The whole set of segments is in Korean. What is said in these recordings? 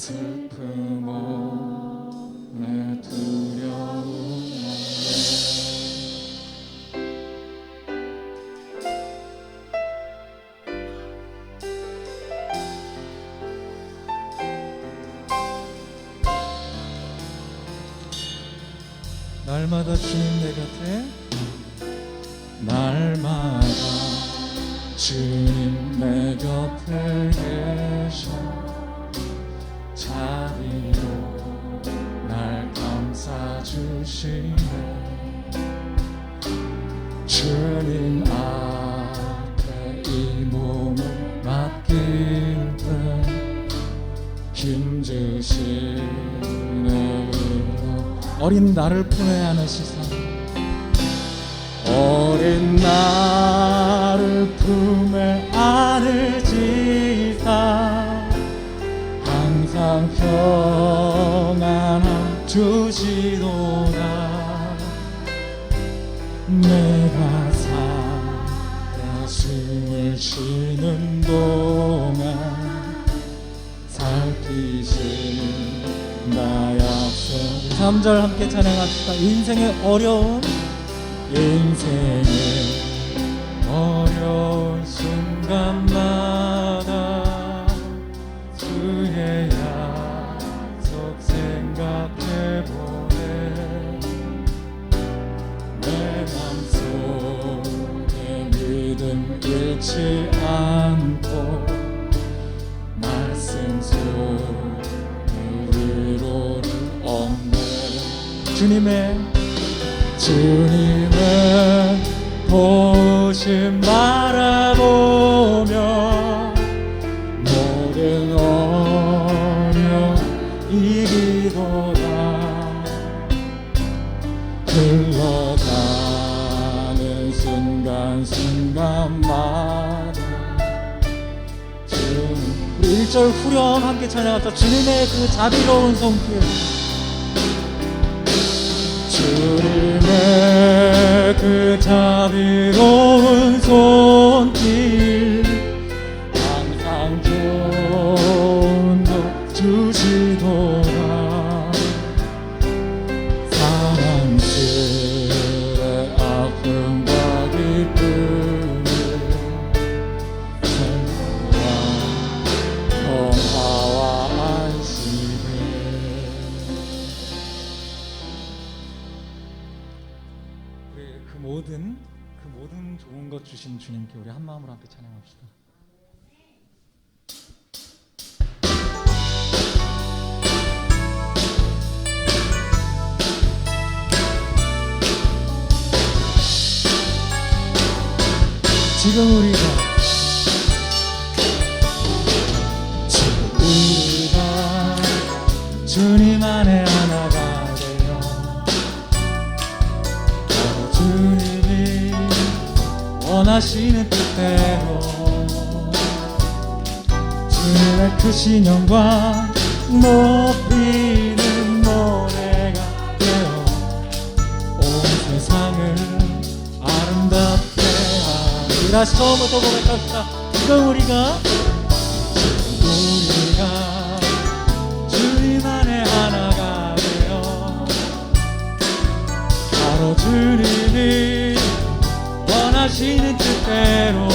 슬픔 오네 두려움 날마다 주님 내 곁에, 날마다 주님 내 곁에 계셔 자비로 날 감싸주시네. 주님 앞에 이 몸을 맡길 때 힘주시네. 어린 나를 품에 안으시사 어린 나를 품에 안으시사 항상 평안함 주시도다. 내가 살아 숨을 쉬는 동안 살피신 나의 앞서 3절 함께 찬양합시다. 인생의 어려운 순간마다 주의 약속 생각해보네. 내 맘속에 믿음 잃지 않고 말씀 속에 위로를 얻네. 주님의 보심 바라보며 모든 어려움 이기도다. 흘러가는 순간순간마다 우리 1절 후렴 함께 찬양합시다. 주님의 그 자비로운 손길, 주님의 그 자비로운 손길 항상 좋은 것 주시도다. 사랑스레 아픔과 기쁨을 평화와 안식을 그 모든 좋은 것 주신 주님께 우리 한 마음으로 함께 찬양합시다. 지금 우리가 주님 안에 하나가 되어 바로 주님이 원하시는 뜻대로 주님의 크신 영광 높이는 노래가 되어 온 세상을 아름답게 하리. 다시 처음부터 고백합시다. 지금 우리가 주님 안에 하나가 되어 바로 주님이 원하시는 뜻대로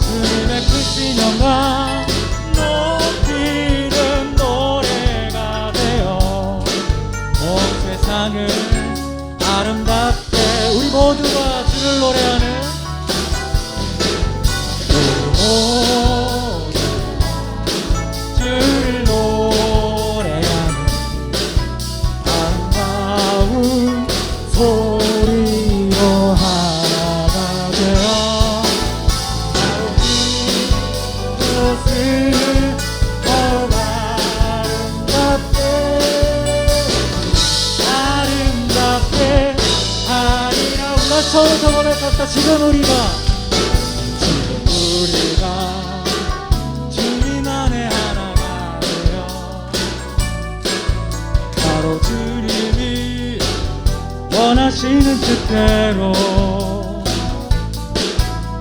주님의 크신 영광 높이는 노래가 되어 온 세상을 아름답게 우리 모두가 주를 노래하는 주를 노래하는 아름다운 소리로 하나가 되어 그곳을 아름답게 하리라. 우리가 처음부터 고백합시다. 지금 우리가 주님 안에 하나가 되어 바로 주님이 원하시는 뜻대로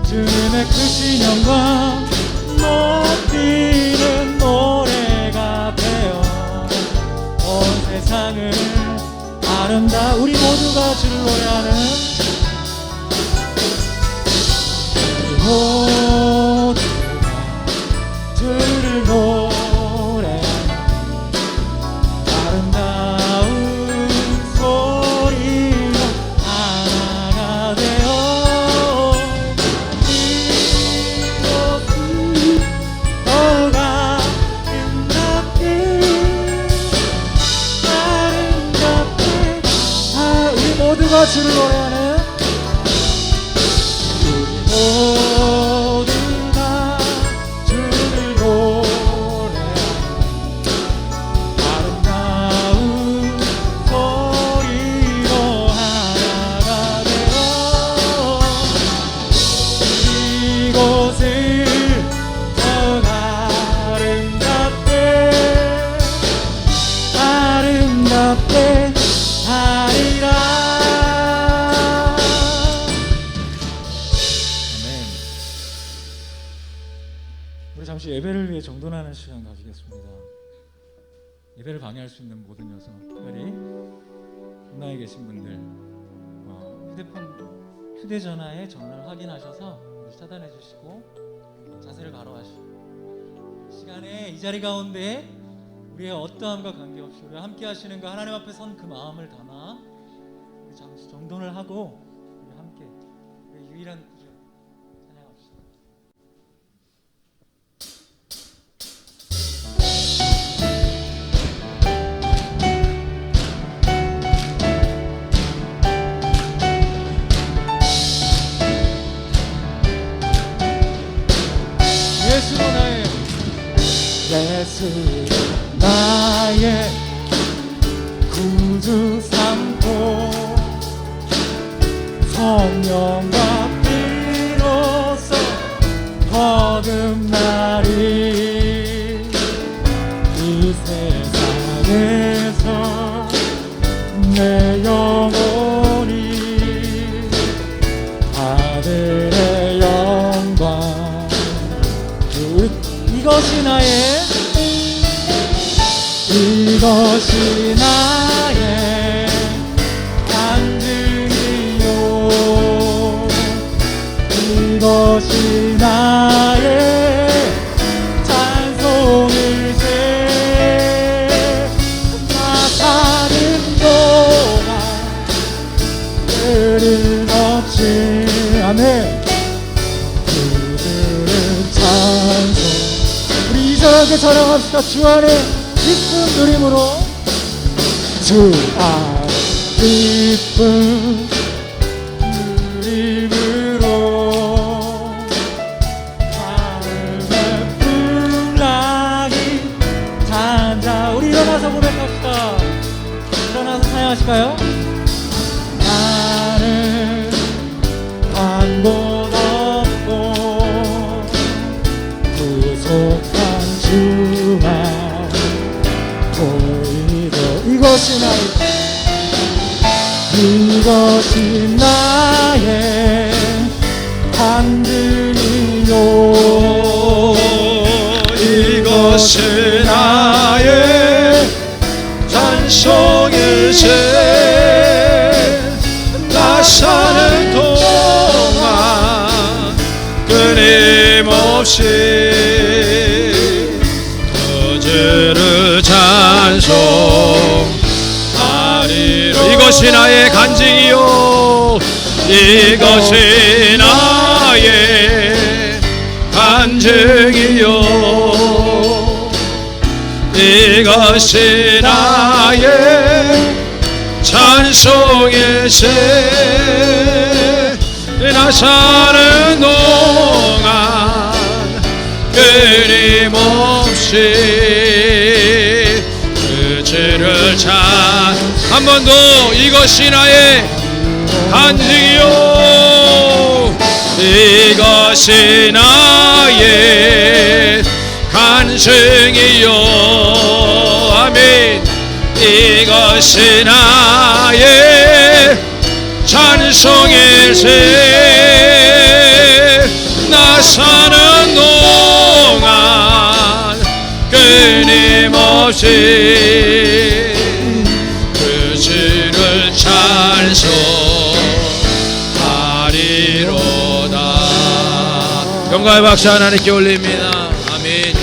주님의 크신 영광 높이는 모두가 주를 노래하는 모두가 주를 노래하는 아름다운 소리로 하나가 되어 이곳이 너가 아름답게 우리 모두가 주를 노래하는 모두가 주를 노래하는 아름다운 소리로 하나가 되어 이곳을 더욱 아름답게 하리라. 아멘. 우리 잠시 예배를 위해 정돈하는 시간 가지겠습니다. 예배를 방해할 수 있는 모든 요소, 특별히 국내에 계신 분들 휴대전화에 전화를 확인하셔서 차단해 주시고 자세를 바로 하시고 시간에 이 자리 가운데 우리의 어떠함과 관계없이 우리와 함께 하시는 그 하나님 앞에 선 그 마음을 담아 우리 잠시 정돈을 하고 우리 함께 우리 유일한 구주 찬양합시다. 예수로 나의 구주 삼고 성령과 피로써 거듭나리. 이 세상에서 내 영혼이 아들의 영광 이것이 나의 간증이요. 이것이 나의 찬송일세. 나 사는 동안 끊임없이 아멘 그들의 찬송. 우리 이사하게 찬양합시다. 주 안에 기쁨 누림으로 주 안에 기쁨 누림으로 마음의 풍랑이 잔다. 우리 일어나서 고백합시다. 일어나서 찬양하실까요? 나는 한 곳 없고 구속한 주만 보이고 이것이 나의 간증이요. 이것이 나의 찬송일세. 나 사는 동안 끊임없이 주를 찬송하리라. 이것이 나의 간증이요. 이것이 나의 간증이요. 이것이 나의 찬송일세. 나 사는 동안 끊임없이 그 주를 한 번 더. 이것이 나의 간증이요. 이것이 나의 간증이요. 아멘. 이것이 나의 찬송일세. 나 사는 동안 끊임없이 그 주를 찬송 영광의 박수 하나님께 올립니다. 아멘.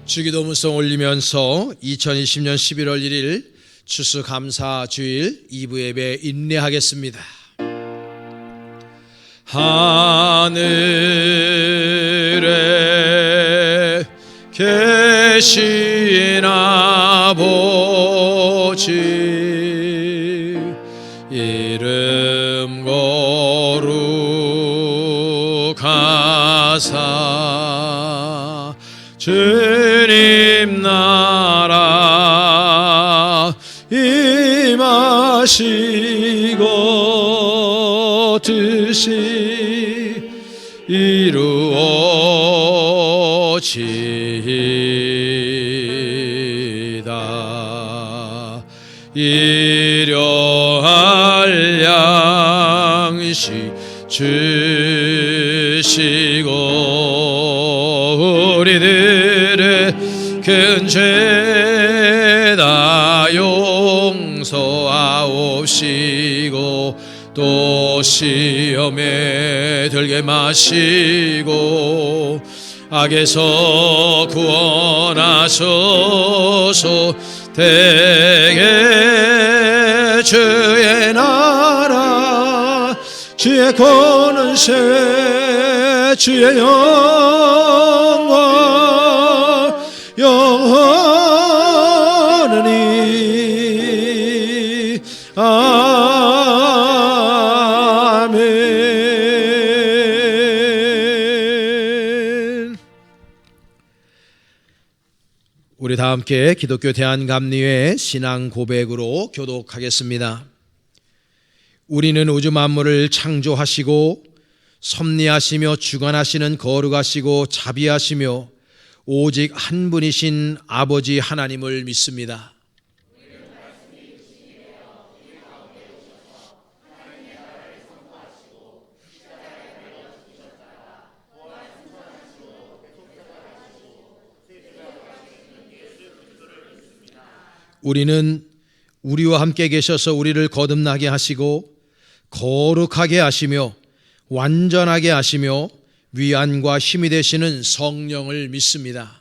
주기도문송 올리면서 2020년 11월 1일 추수감사 주일 2부 예배 인내하겠습니다. 하늘에 계신 아버지 이름 거룩하사 주님 나라 임하시고 뜻이 이루어지이다. 일용할 양식 주시고 우리들의 큰 죄 다 용서하옵시고 또 시험에 들게 마시고 악에서 구원하소서. 대개 주의 나라 주의 권세 주의 영광 영원히 아멘. 우리 다 함께 기독교 대한감리회 신앙 고백으로 교독하겠습니다. 우리는 우주 만물을 창조하시고 섭리하시며 주관하시는 거룩하시고 자비하시며 오직 한 분이신 아버지 하나님을 믿습니다. 우리는 우리와 함께 계셔서 우리를 거듭나게 하시고 거룩하게 하시며 완전하게 하시며 위안과 힘이 되시는 성령을 믿습니다.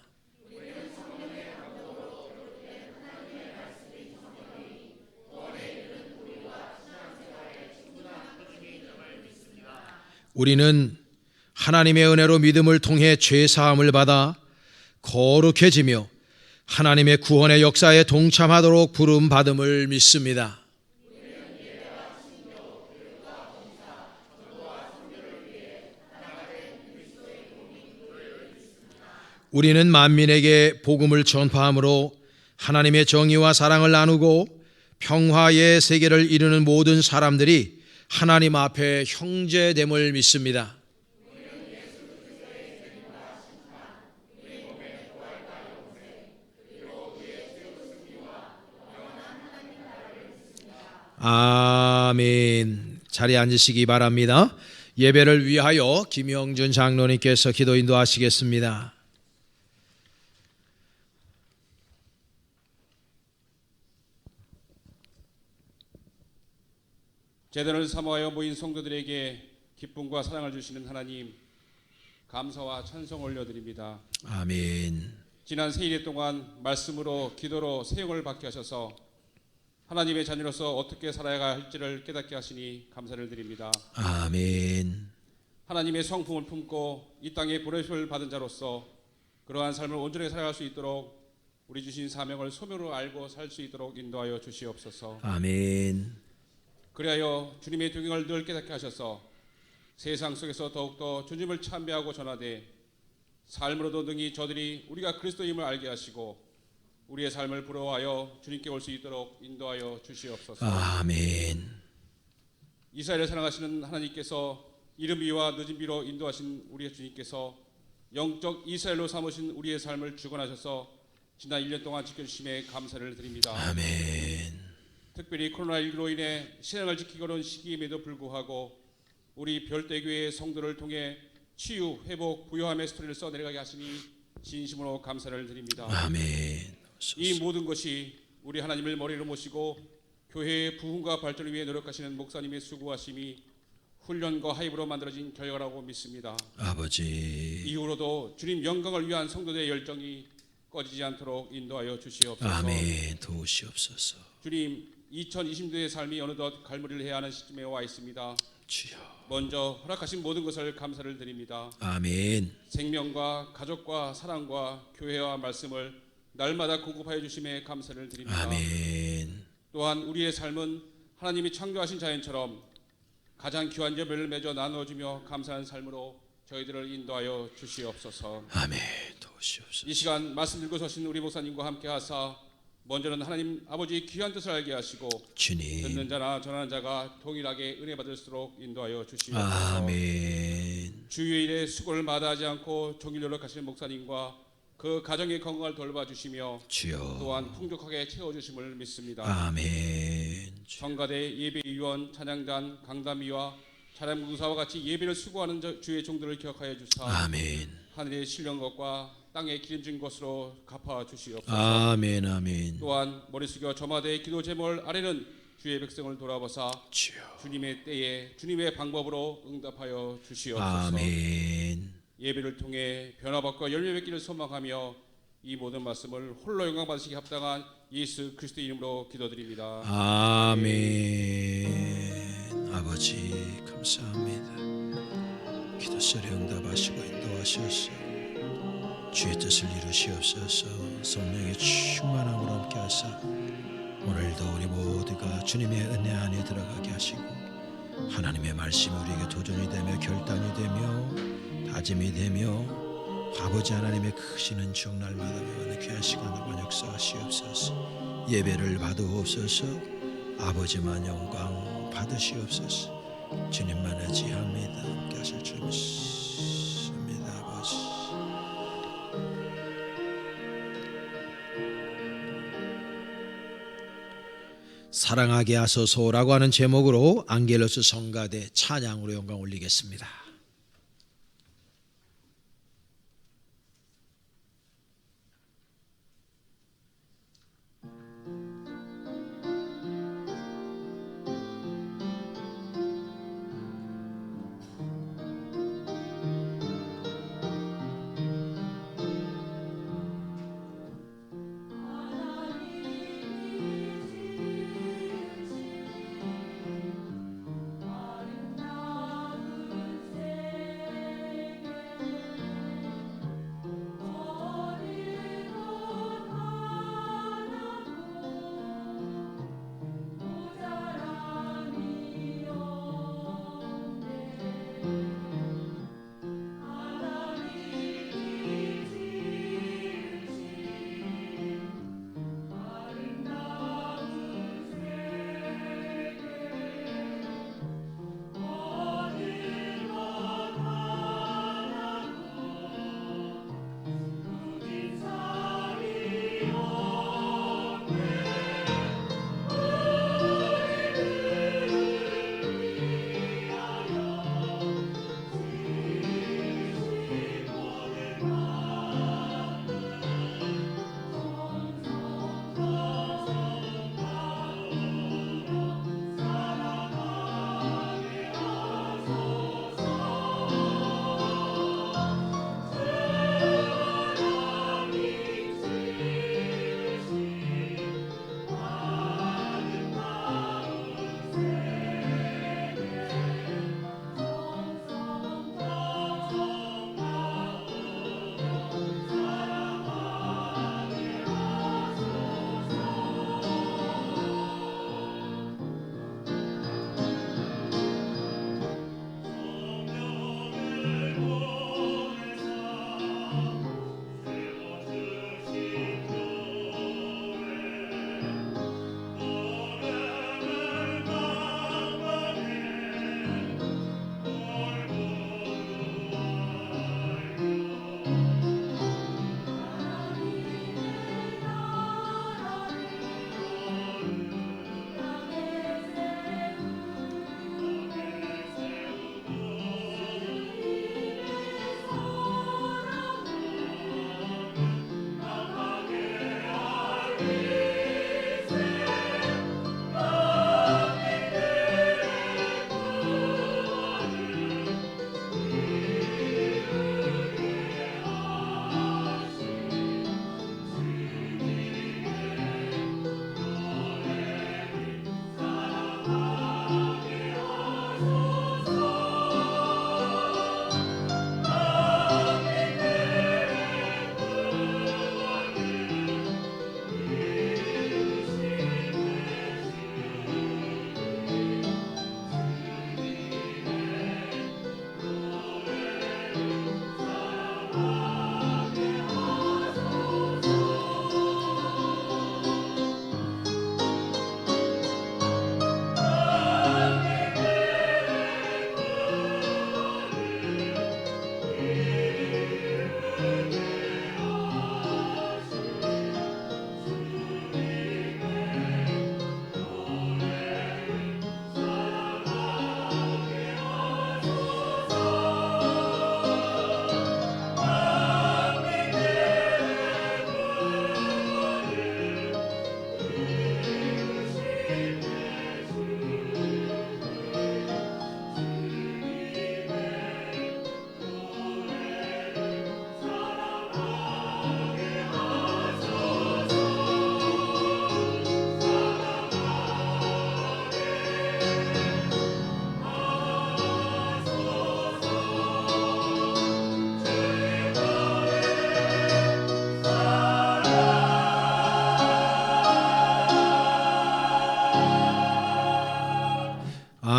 우리는 하나님의 은혜로 믿음을 통해 죄 사함을 받아 거룩해지며 하나님의 구원의 역사에 동참하도록 부름 받음을 믿습니다. 우리는 만민에게 복음을 전파함으로 하나님의 정의와 사랑을 나누고 평화의 세계를 이루는 모든 사람들이 하나님 앞에 형제됨을 믿습니다. 아멘. 자리에 앉으시기 바랍니다. 예배를 위하여 김영준 장로님께서 기도 인도하시겠습니다. 제단을 사모하여 모인 성도들에게 기쁨과 사랑을 주시는 하나님, 감사와 찬송 올려드립니다. 아멘. 지난 세 일 동안 말씀으로 기도로 세용을 받게 하셔서 하나님의 자녀로서 어떻게 살아야 할지를 깨닫게 하시니 감사를 드립니다. 아멘. 하나님의 성품을 품고 이 땅에 보내심을 받은 자로서 그러한 삶을 온전히 살아갈 수 있도록 우리 주신 사명을 소명으로 알고 살 수 있도록 인도하여 주시옵소서. 아멘. 그리하여 주님의 동행을 늘 깨닫게 하셔서 세상 속에서 더욱더 주님을 찬미하고 전하되 삶으로도 능히 저들이 우리가 그리스도임을 알게 하시고 우리의 삶을 부러워하여 주님께 올 수 있도록 인도하여 주시옵소서. 아멘. 이스라엘을 사랑하시는 하나님께서 이른 비와 늦은 비로 인도하신 우리의 주님께서 영적 이스라엘로 삼으신 우리의 삶을 주관하셔서 지난 1년 동안 지켜주심에 감사를 드립니다. 아멘. 특별히 코로나19로 인해 신앙을 지키고 있는 시기임에도 불구하고 우리 별대교회의 성도를 통해 치유, 회복, 부요함의 스토리를 써내려가게 하시니 진심으로 감사를 드립니다. 아멘. 이 모든 것이 우리 하나님을 머리로 모시고 교회의 부흥과 발전을 위해 노력하시는 목사님의 수고하심이 훈련과 하입으로 만들어진 결과라고 믿습니다. 아버지, 이후로도 주님 영광을 위한 성도들의 열정이 꺼지지 않도록 인도하여 주시옵소서. 아멘. 도우시옵소서. 주님, 2020년의 삶이 어느덧 갈무리를 해야 하는 시점에 와 있습니다. 주여. 먼저 허락하신 모든 것을 감사를 드립니다. 아멘. 생명과 가족과 사랑과 교회와 말씀을 날마다 공급하여 주심에 감사를 드립니다. 아멘. 또한 우리의 삶은 하나님이 창조하신 자연처럼 가장 귀한 열매를 맺어 나누어주며 감사하는 삶으로 저희들을 인도하여 주시옵소서. 아멘. 도우시옵소서. 이 시간 말씀 들고 서신 우리 목사님과 함께 하사 먼저는 하나님 아버지의 귀한 뜻을 알게 하시고 주님. 듣는 자나 전하는 자가 동일하게 은혜 받을수록 인도하여 주시옵소서. 아멘. 주일에 수고를 마다하지 않고 종일 노력하시는 목사님과 그 가정의 건강을 돌봐주시며 주여. 또한 풍족하게 채워주심을 믿습니다. 아멘. 성가대 예배위원, 찬양단, 강담위와 찬양무사와 같이 예배를 수고하는 주의 종들을 기억하여 주사 아멘. 하늘의 신령 것과 땅에 기름진 것으로 갚아 주시옵소서. 아멘. 아멘. 또한 머리 숙여 저마다의 기도 제물 아래는 주의 백성을 돌아보사 주여. 주님의 때에 주님의 방법으로 응답하여 주시옵소서. 아멘. 예배를 통해 변화받고 열매 맺기를 소망하며 이 모든 말씀을 홀로 영광 받으시기 합당한 예수 그리스도 이름으로 기도드립니다. 아멘. 아버지 감사합니다. 기도 소리 응답하시고 인도하셔서 주의 뜻을 이루시옵소서. 성령의 충만함으로 함께하사 오늘도 우리 모두가 주님의 은혜 안에 들어가게 하시고 하나님의 말씀이 우리에게 도전이 되며 결단이 되며 다짐이 되며 아버지 하나님의 크신 은총 날마다 매번 귀한 시간을 역사하시옵소서. 예배를 받으옵소서. 아버지만 영광 받으시옵소서. 주님만 의지합니다. 함께 하실 줄 믿습니다. 아버지. 사랑하게 하소서라고 하는 제목으로 앙겔로스 성가대 찬양으로 영광 올리겠습니다.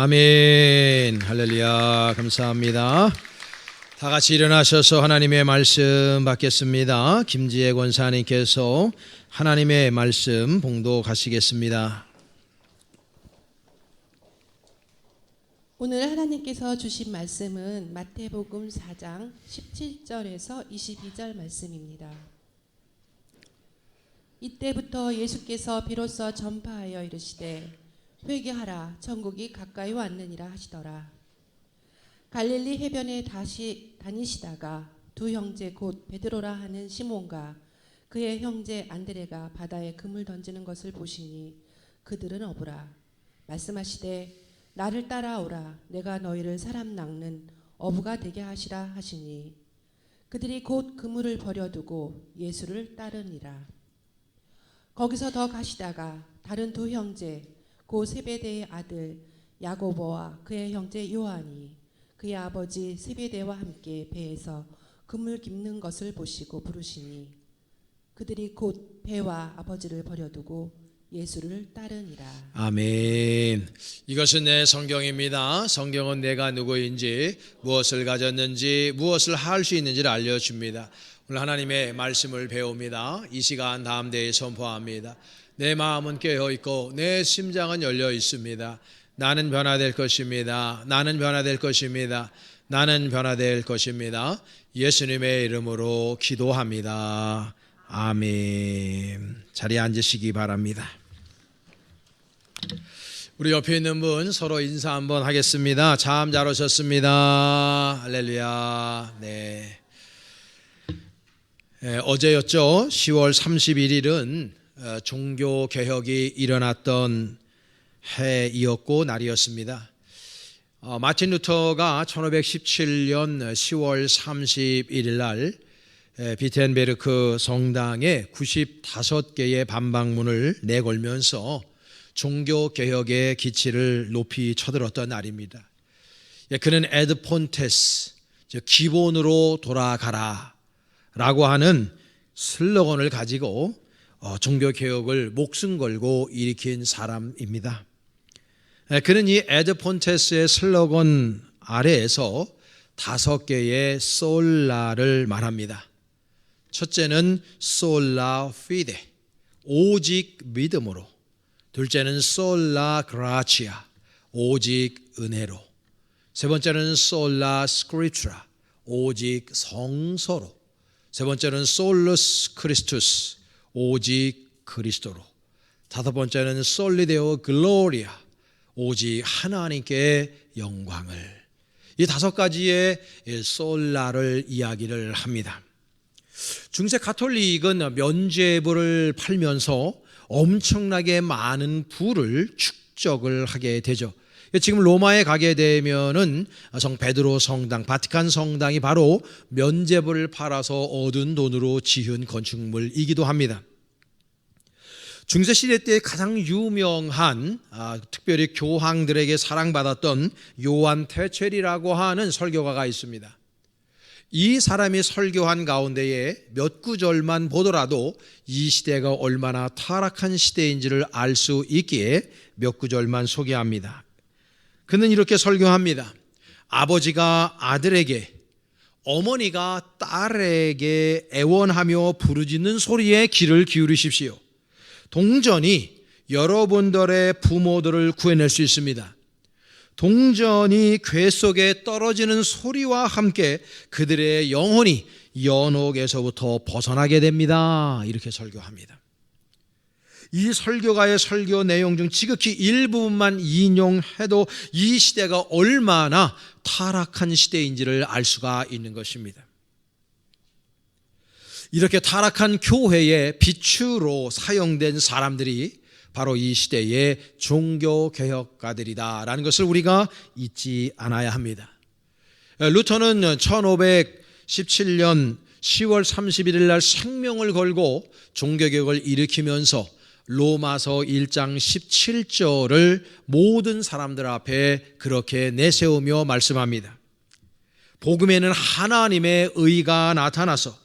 아멘. 할렐루야. 감사합니다. 다 같이 일어나셔서 하나님의 말씀 받겠습니다. 김지혜 권사님께서 하나님의 말씀 봉독하시겠습니다. 오늘 하나님께서 주신 말씀은 마태복음 4장 17절에서 22절 말씀입니다. 이때부터 예수께서 비로소 전파하여 이르시되 회개하라 천국이 가까이 왔느니라 하시더라. 갈릴리 해변에 다시 다니시다가 두 형제 곧 베드로라 하는 시몬과 그의 형제 안드레가 바다에 금을 던지는 것을 보시니 그들은 어부라. 말씀하시되 나를 따라오라. 내가 너희를 사람 낚는 어부가 되게 하시라 하시니 그들이 곧 그물을 버려두고 예수를 따르니라. 거기서 더 가시다가 다른 두 형제 곧 세베대의 아들 야고보와 그의 형제 요한이 그의 아버지 세베대와 함께 배에서 그물 깁는 것을 보시고 부르시니 그들이 곧 배와 아버지를 버려두고 예수를 따르니라. 아멘. 이것은 내 성경입니다. 성경은 내가 누구인지, 무엇을 가졌는지, 무엇을 할 수 있는지를 알려줍니다. 오늘 하나님의 말씀을 배웁니다. 이 시간 다음 대에 선포합니다. 내 마음은 깨어있고 내 심장은 열려 있습니다. 나는 변화될 것입니다. 나는 변화될 것입니다. 나는 변화될 것입니다. 예수님의 이름으로 기도합니다. 아멘. 자리에 앉으시기 바랍니다. 우리 옆에 있는 분 서로 인사 한번 하겠습니다. 참 잘 오셨습니다. 할렐루야. 네. 어제였죠. 10월 31일은 종교개혁이 일어났던 해이었고 날이었습니다. 마틴 루터가 1517년 10월 31일 날 비텐베르크 성당에 95개의 반박문을 내걸면서 종교개혁의 기치를 높이 쳐들었던 날입니다. 그는 에드 폰테스, 기본으로 돌아가라 라고 하는 슬로건을 가지고 종교개혁을 목숨 걸고 일으킨 사람입니다. 그는 이 에드 폰테스의 슬로건 아래에서 5개의 솔라를 말합니다. 첫째는 솔라 피데, 오직 믿음으로. 둘째는 솔라 그라치아, 오직 은혜로. 세 번째는 솔라 스크립트라, 오직 성서로. 세 번째는 솔루스 크리스투스, 오직 그리스도로. 다섯 번째는 솔리데오 글로리아, 오직 하나님께 영광을. 이 5가지의 솔라를 이야기를 합니다. 중세 가톨릭은 면죄부를 팔면서 엄청나게 많은 부를 축적을 하게 되죠. 지금 로마에 가게 되면은 성 베드로 성당, 바티칸 성당이 바로 면죄부를 팔아서 얻은 돈으로 지은 건축물이기도 합니다. 중세 시대 때 가장 유명한 특별히 교황들에게 사랑받았던 요한 테첼이라고 하는 설교가가 있습니다. 이 사람이 설교한 가운데에 몇 구절만 보더라도 이 시대가 얼마나 타락한 시대인지를 알 수 있기에 몇 구절만 소개합니다. 그는 이렇게 설교합니다. 아버지가 아들에게, 어머니가 딸에게 애원하며 부르짖는 소리에 귀를 기울이십시오. 동전이 여러분들의 부모들을 구해낼 수 있습니다. 동전이 궤 속에 떨어지는 소리와 함께 그들의 영혼이 연옥에서부터 벗어나게 됩니다. 이렇게 설교합니다. 이 설교가의 설교 내용 중 지극히 일부분만 인용해도 이 시대가 얼마나 타락한 시대인지를 알 수가 있는 것입니다. 이렇게 타락한 교회의 비추로 사용된 사람들이 바로 이 시대의 종교개혁가들이다라는 것을 우리가 잊지 않아야 합니다. 루터는 1517년 10월 31일 날 생명을 걸고 종교개혁을 일으키면서 로마서 1장 17절을 모든 사람들 앞에 그렇게 내세우며 말씀합니다. 복음에는 하나님의 의가 나타나서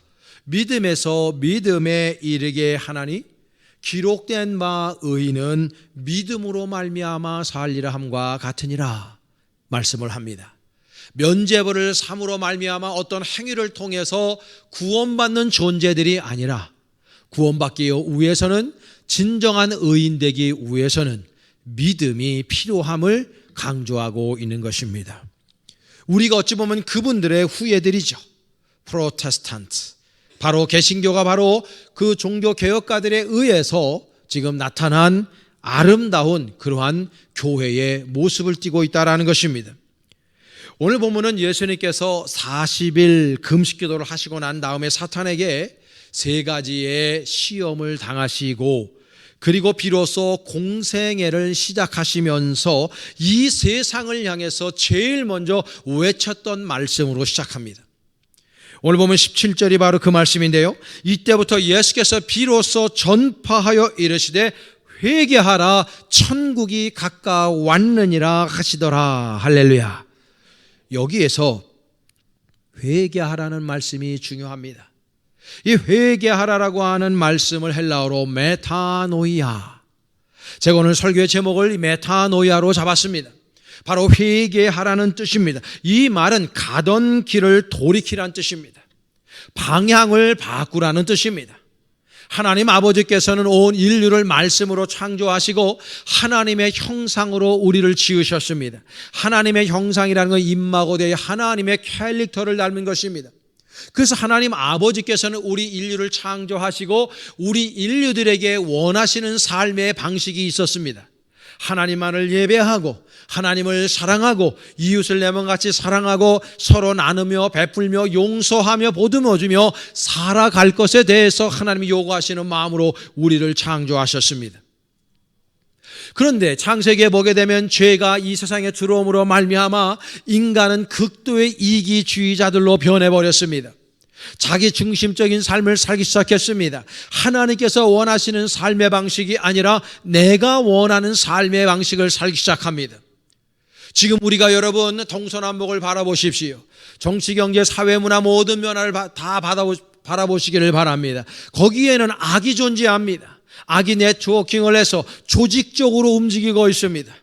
믿음에서 믿음에 이르게 하나니 기록된 바 의인은 믿음으로 말미암아 살리라 함과 같으니라 말씀을 합니다. 면죄부를 삼으로 말미암아 어떤 행위를 통해서 구원받는 존재들이 아니라 구원받기 위해서는 진정한 의인 되기 위해서는 믿음이 필요함을 강조하고 있는 것입니다. 우리가 어찌 보면 그분들의 후예들이죠. 프로테스탄트, 바로 개신교가 바로 그 종교 개혁가들에 의해서 지금 나타난 아름다운 그러한 교회의 모습을 띠고 있다라는 것입니다. 오늘 보면은 예수님께서 40일 금식기도를 하시고 난 다음에 사탄에게 3가지의 시험을 당하시고 그리고 비로소 공생애를 시작하시면서 이 세상을 향해서 제일 먼저 외쳤던 말씀으로 시작합니다. 오늘 보면 17절이 바로 그 말씀인데요. 이때부터 예수께서 비로소 전파하여 이르시되 회개하라 천국이 가까웠느니라 하시더라. 할렐루야. 여기에서 회개하라는 말씀이 중요합니다. 이 회개하라라고 하는 말씀을 헬라어로 메타노이아. 제가 오늘 설교의 제목을 메타노이아로 잡았습니다. 바로 회개하라는 뜻입니다. 이 말은 가던 길을 돌이키라는 뜻입니다. 방향을 바꾸라는 뜻입니다. 하나님 아버지께서는 온 인류를 말씀으로 창조하시고 하나님의 형상으로 우리를 지으셨습니다. 하나님의 형상이라는 건 임마고대의 하나님의 캐릭터를 닮은 것입니다. 그래서 하나님 아버지께서는 우리 인류를 창조하시고 우리 인류들에게 원하시는 삶의 방식이 있었습니다. 하나님만을 예배하고 하나님을 사랑하고 이웃을 내 몸같이 사랑하고 서로 나누며 베풀며 용서하며 보듬어주며 살아갈 것에 대해서 하나님이 요구하시는 마음으로 우리를 창조하셨습니다. 그런데 창세기에 보게 되면 죄가 이 세상에 들어옴으로 말미암아 인간은 극도의 이기주의자들로 변해버렸습니다. 자기 중심적인 삶을 살기 시작했습니다. 하나님께서 원하시는 삶의 방식이 아니라 내가 원하는 삶의 방식을 살기 시작합니다. 지금 우리가 여러분 동서남북을 바라보십시오. 정치, 경제, 사회, 문화 모든 면화를 다 바라보시기를 바랍니다. 거기에는 악이 존재합니다. 악이 네트워킹을 해서 조직적으로 움직이고 있습니다.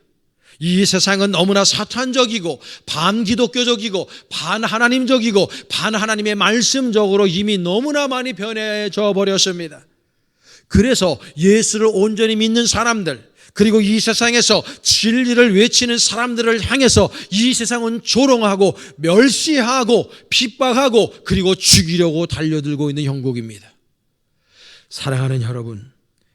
이 세상은 너무나 사탄적이고 반기독교적이고 반하나님적이고 반하나님의 말씀적으로 이미 너무나 많이 변해져 버렸습니다. 그래서 예수를 온전히 믿는 사람들 그리고 이 세상에서 진리를 외치는 사람들을 향해서 이 세상은 조롱하고 멸시하고 핍박하고 그리고 죽이려고 달려들고 있는 형국입니다. 사랑하는 여러분,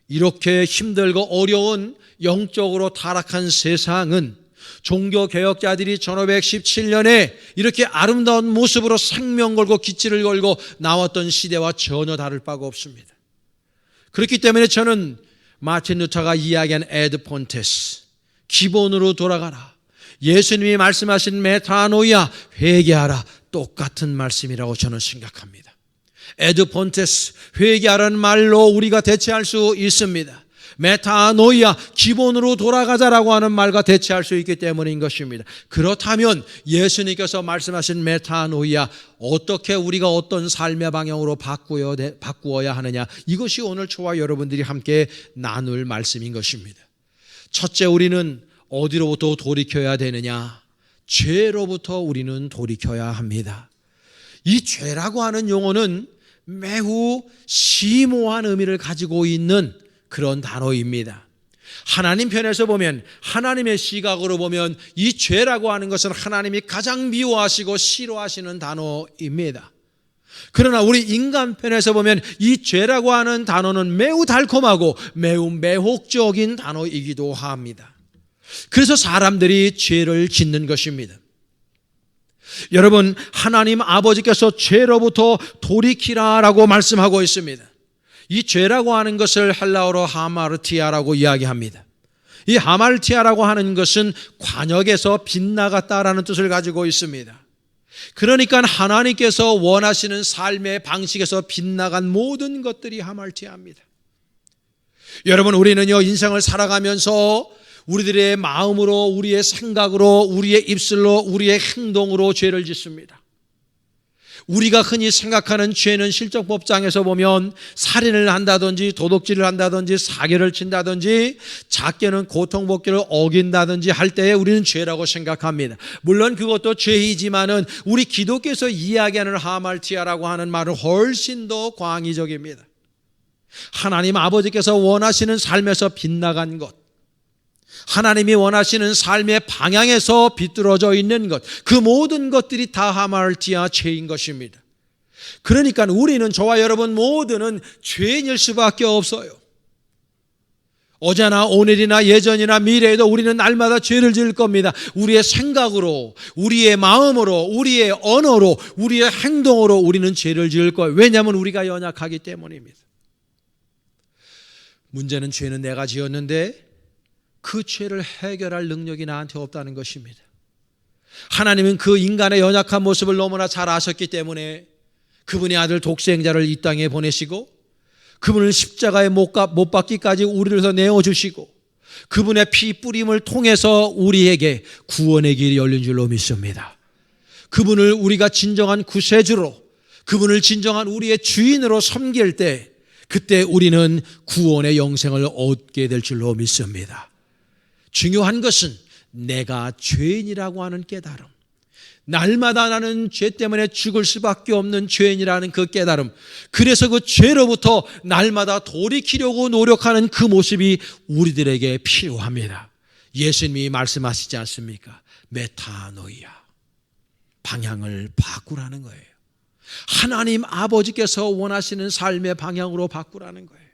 이렇게 힘들고 어려운 영적으로 타락한 세상은 종교개혁자들이 1517년에 이렇게 아름다운 모습으로 생명 걸고 기치를 걸고 나왔던 시대와 전혀 다를 바가 없습니다. 그렇기 때문에 저는 마틴 루터가 이야기한 에드 폰테스, 기본으로 돌아가라, 예수님이 말씀하신 메타노이아, 회개하라, 똑같은 말씀이라고 저는 생각합니다. 에드 폰테스, 회개하라는 말로 우리가 대체할 수 있습니다. 메타노이아, 기본으로 돌아가자라고 하는 말과 대체할 수 있기 때문인 것입니다. 그렇다면 예수님께서 말씀하신 메타노이아, 어떻게 우리가 어떤 삶의 방향으로 바꾸어야 하느냐, 이것이 오늘 저와 여러분들이 함께 나눌 말씀인 것입니다. 첫째, 우리는 어디로부터 돌이켜야 되느냐? 죄로부터 우리는 돌이켜야 합니다. 이 죄라고 하는 용어는 매우 심오한 의미를 가지고 있는 그런 단어입니다. 하나님 편에서 보면, 하나님의 시각으로 보면 이 죄라고 하는 것은 하나님이 가장 미워하시고 싫어하시는 단어입니다. 그러나 우리 인간 편에서 보면 이 죄라고 하는 단어는 매우 달콤하고 매우 매혹적인 단어이기도 합니다. 그래서 사람들이 죄를 짓는 것입니다. 여러분, 하나님 아버지께서 죄로부터 돌이키라라고 말씀하고 있습니다. 이 죄라고 하는 것을 헬라어로 하마르티아라고 이야기합니다. 이 하마르티아라고 하는 것은 관역에서 빗나갔다라는 뜻을 가지고 있습니다. 그러니까 하나님께서 원하시는 삶의 방식에서 빗나간 모든 것들이 하마르티아입니다. 여러분, 우리는요, 인생을 살아가면서 우리들의 마음으로, 우리의 생각으로, 우리의 입술로, 우리의 행동으로 죄를 짓습니다. 우리가 흔히 생각하는 죄는 실정법상에서 보면 살인을 한다든지 도둑질을 한다든지 사기를 친다든지 작게는 고통법규를 어긴다든지 할 때에 우리는 죄라고 생각합니다. 물론 그것도 죄이지만은 우리 기독교에서 이야기하는 하말티아라고 하는 말은 훨씬 더 광의적입니다. 하나님 아버지께서 원하시는 삶에서 빗나간 것, 하나님이 원하시는 삶의 방향에서 비뚤어져 있는 것, 그 모든 것들이 다 하말티아 죄인 것입니다. 그러니까 우리는, 저와 여러분 모두는 죄인일 수밖에 없어요. 어제나 오늘이나 예전이나 미래에도 우리는 날마다 죄를 지을 겁니다. 우리의 생각으로, 우리의 마음으로, 우리의 언어로, 우리의 행동으로 우리는 죄를 지을 거예요. 왜냐하면 우리가 연약하기 때문입니다. 문제는 죄는 내가 지었는데 그 죄를 해결할 능력이 나한테 없다는 것입니다. 하나님은 그 인간의 연약한 모습을 너무나 잘 아셨기 때문에 그분의 아들 독생자를 이 땅에 보내시고 그분을 십자가에 못 박기까지 우리를 위해서 내어주시고 그분의 피 뿌림을 통해서 우리에게 구원의 길이 열린 줄로 믿습니다. 그분을 우리가 진정한 구세주로, 그분을 진정한 우리의 주인으로 섬길 때 그때 우리는 구원의 영생을 얻게 될 줄로 믿습니다. 중요한 것은 내가 죄인이라고 하는 깨달음, 날마다 나는 죄 때문에 죽을 수밖에 없는 죄인이라는 그 깨달음, 그래서 그 죄로부터 날마다 돌이키려고 노력하는 그 모습이 우리들에게 필요합니다. 예수님이 말씀하시지 않습니까? 메타노이아, 방향을 바꾸라는 거예요. 하나님 아버지께서 원하시는 삶의 방향으로 바꾸라는 거예요.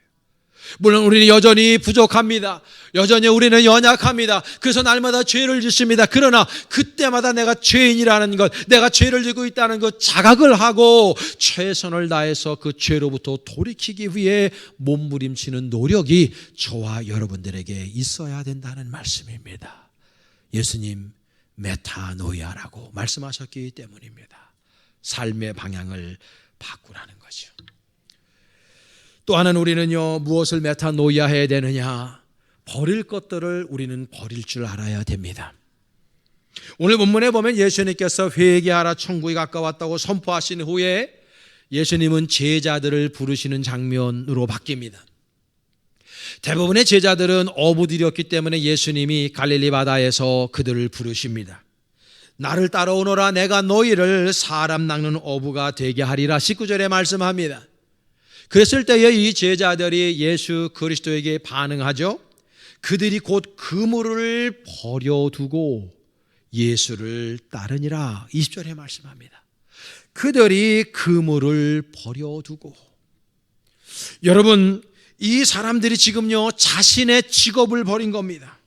물론 우리는 여전히 부족합니다. 여전히 우리는 연약합니다. 그래서 날마다 죄를 짓습니다. 그러나 그때마다 내가 죄인이라는 것, 내가 죄를 지고 있다는 것 자각을 하고 최선을 다해서 그 죄로부터 돌이키기 위해 몸부림치는 노력이 저와 여러분들에게 있어야 된다는 말씀입니다. 예수님 메타노이아라고 말씀하셨기 때문입니다. 삶의 방향을 바꾸라는 거죠. 또 하나는 우리는요, 무엇을 메타노이아해야 되느냐? 버릴 것들을 우리는 버릴 줄 알아야 됩니다. 오늘 본문에 보면 예수님께서 회개하라 천국이 가까웠다고 선포하신 후에 예수님은 제자들을 부르시는 장면으로 바뀝니다. 대부분의 제자들은 어부들이었기 때문에 예수님이 갈릴리 바다에서 그들을 부르십니다. 나를 따라오너라, 내가 너희를 사람 낚는 어부가 되게 하리라. 19절에 말씀합니다. 그랬을 때에 이 제자들이 예수 그리스도에게 반응하죠. 그들이 곧 그물을 버려두고 예수를 따르니라. 20절에 말씀합니다. 그들이 그물을 버려두고. 여러분, 이 사람들이 지금요 자신의 직업을 버린 겁니다.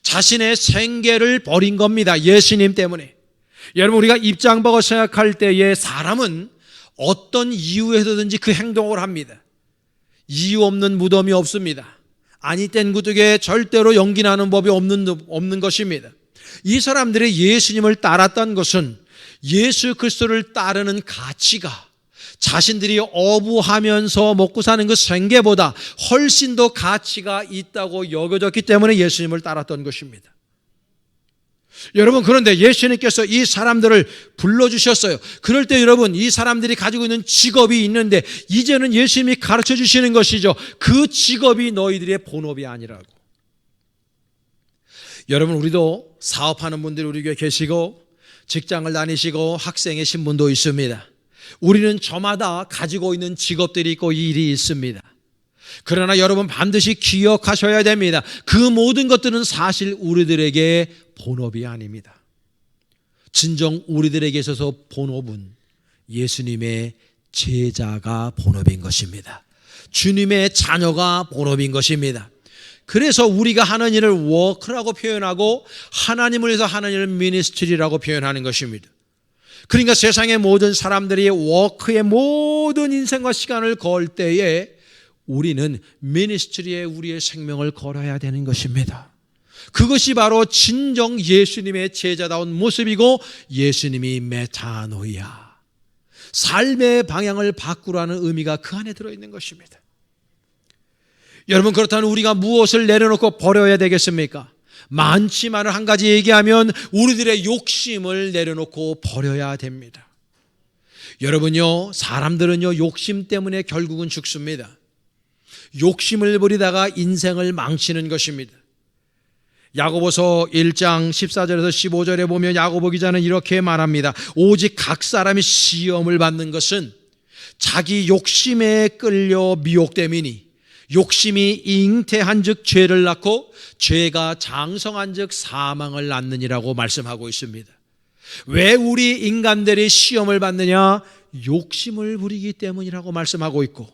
자신의 생계를 버린 겁니다. 예수님 때문에. 여러분, 우리가 입장 바꿔 생각할 때에 사람은 어떤 이유에서든지 그 행동을 합니다. 이유 없는 무덤이 없습니다. 아니 땐 구두에 절대로 연기 나는 법이 없는 것입니다. 이 사람들이 예수님을 따랐던 것은 예수 그리스도를 따르는 가치가 자신들이 어부하면서 먹고 사는 그 생계보다 훨씬 더 가치가 있다고 여겨졌기 때문에 예수님을 따랐던 것입니다. 여러분, 그런데 예수님께서 이 사람들을 불러주셨어요. 그럴 때 여러분, 이 사람들이 가지고 있는 직업이 있는데 이제는 예수님이 가르쳐 주시는 것이죠. 그 직업이 너희들의 본업이 아니라고. 여러분, 우리도 사업하는 분들이 우리 교회에 계시고 직장을 다니시고 학생의 신분도 있습니다. 우리는 저마다 가지고 있는 직업들이 있고 일이 있습니다. 그러나 여러분 반드시 기억하셔야 됩니다. 그 모든 것들은 사실 우리들에게 본업이 아닙니다. 진정 우리들에게 있어서 본업은 예수님의 제자가 본업인 것입니다. 주님의 자녀가 본업인 것입니다. 그래서 우리가 하는 일을 워크라고 표현하고 하나님을 위해서 하는 일을 미니스트리라고 표현하는 것입니다. 그러니까 세상의 모든 사람들이 워크의 모든 인생과 시간을 걸 때에 우리는 미니스트리에 우리의 생명을 걸어야 되는 것입니다. 그것이 바로 진정 예수님의 제자다운 모습이고 예수님이 메타노이아, 삶의 방향을 바꾸라는 의미가 그 안에 들어있는 것입니다. 여러분, 그렇다면 우리가 무엇을 내려놓고 버려야 되겠습니까? 많지만은 한 가지 얘기하면 우리들의 욕심을 내려놓고 버려야 됩니다. 여러분요, 사람들은요, 욕심 때문에 결국은 죽습니다. 욕심을 부리다가 인생을 망치는 것입니다. 야고보서 1장 14절에서 15절에 보면 야고보 기자는 이렇게 말합니다. 오직 각 사람이 시험을 받는 것은 자기 욕심에 끌려 미혹됨이니 욕심이 잉태한즉 죄를 낳고 죄가 장성한즉 사망을 낳느니라고 말씀하고 있습니다. 왜 우리 인간들이 시험을 받느냐? 욕심을 부리기 때문이라고 말씀하고 있고,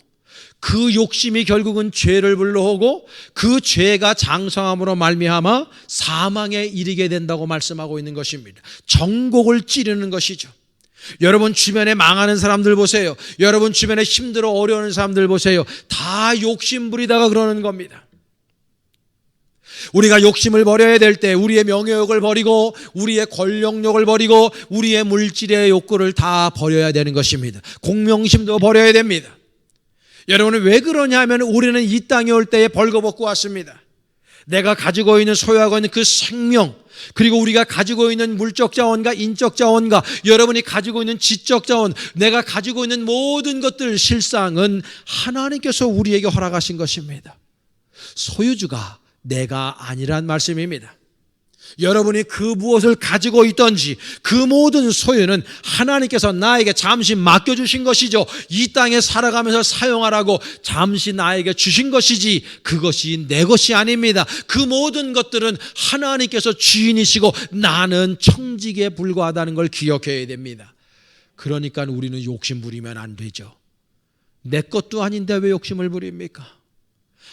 그 욕심이 결국은 죄를 불러오고 그 죄가 장성함으로 말미암아 사망에 이르게 된다고 말씀하고 있는 것입니다. 정곡을 찌르는 것이죠. 여러분 주변에 망하는 사람들 보세요. 여러분 주변에 힘들어 어려운 사람들 보세요. 다 욕심 부리다가 그러는 겁니다. 우리가 욕심을 버려야 될 때 우리의 명예욕을 버리고 우리의 권력욕을 버리고 우리의 물질의 욕구를 다 버려야 되는 것입니다. 공명심도 버려야 됩니다. 여러분은 왜 그러냐 하면 우리는 이 땅에 올 때에 벌거벗고 왔습니다. 내가 가지고 있는 소유하고 있는 그 생명, 그리고 우리가 가지고 있는 물적 자원과 인적 자원과 여러분이 가지고 있는 지적 자원, 내가 가지고 있는 모든 것들 실상은 하나님께서 우리에게 허락하신 것입니다. 소유주가 내가 아니란 말씀입니다. 여러분이 그 무엇을 가지고 있든지 그 모든 소유는 하나님께서 나에게 잠시 맡겨주신 것이죠. 이 땅에 살아가면서 사용하라고 잠시 나에게 주신 것이지 그것이 내 것이 아닙니다. 그 모든 것들은 하나님께서 주인이시고 나는 청직에 불과하다는 걸 기억해야 됩니다. 그러니까 우리는 욕심 부리면 안 되죠. 내 것도 아닌데 왜 욕심을 부립니까?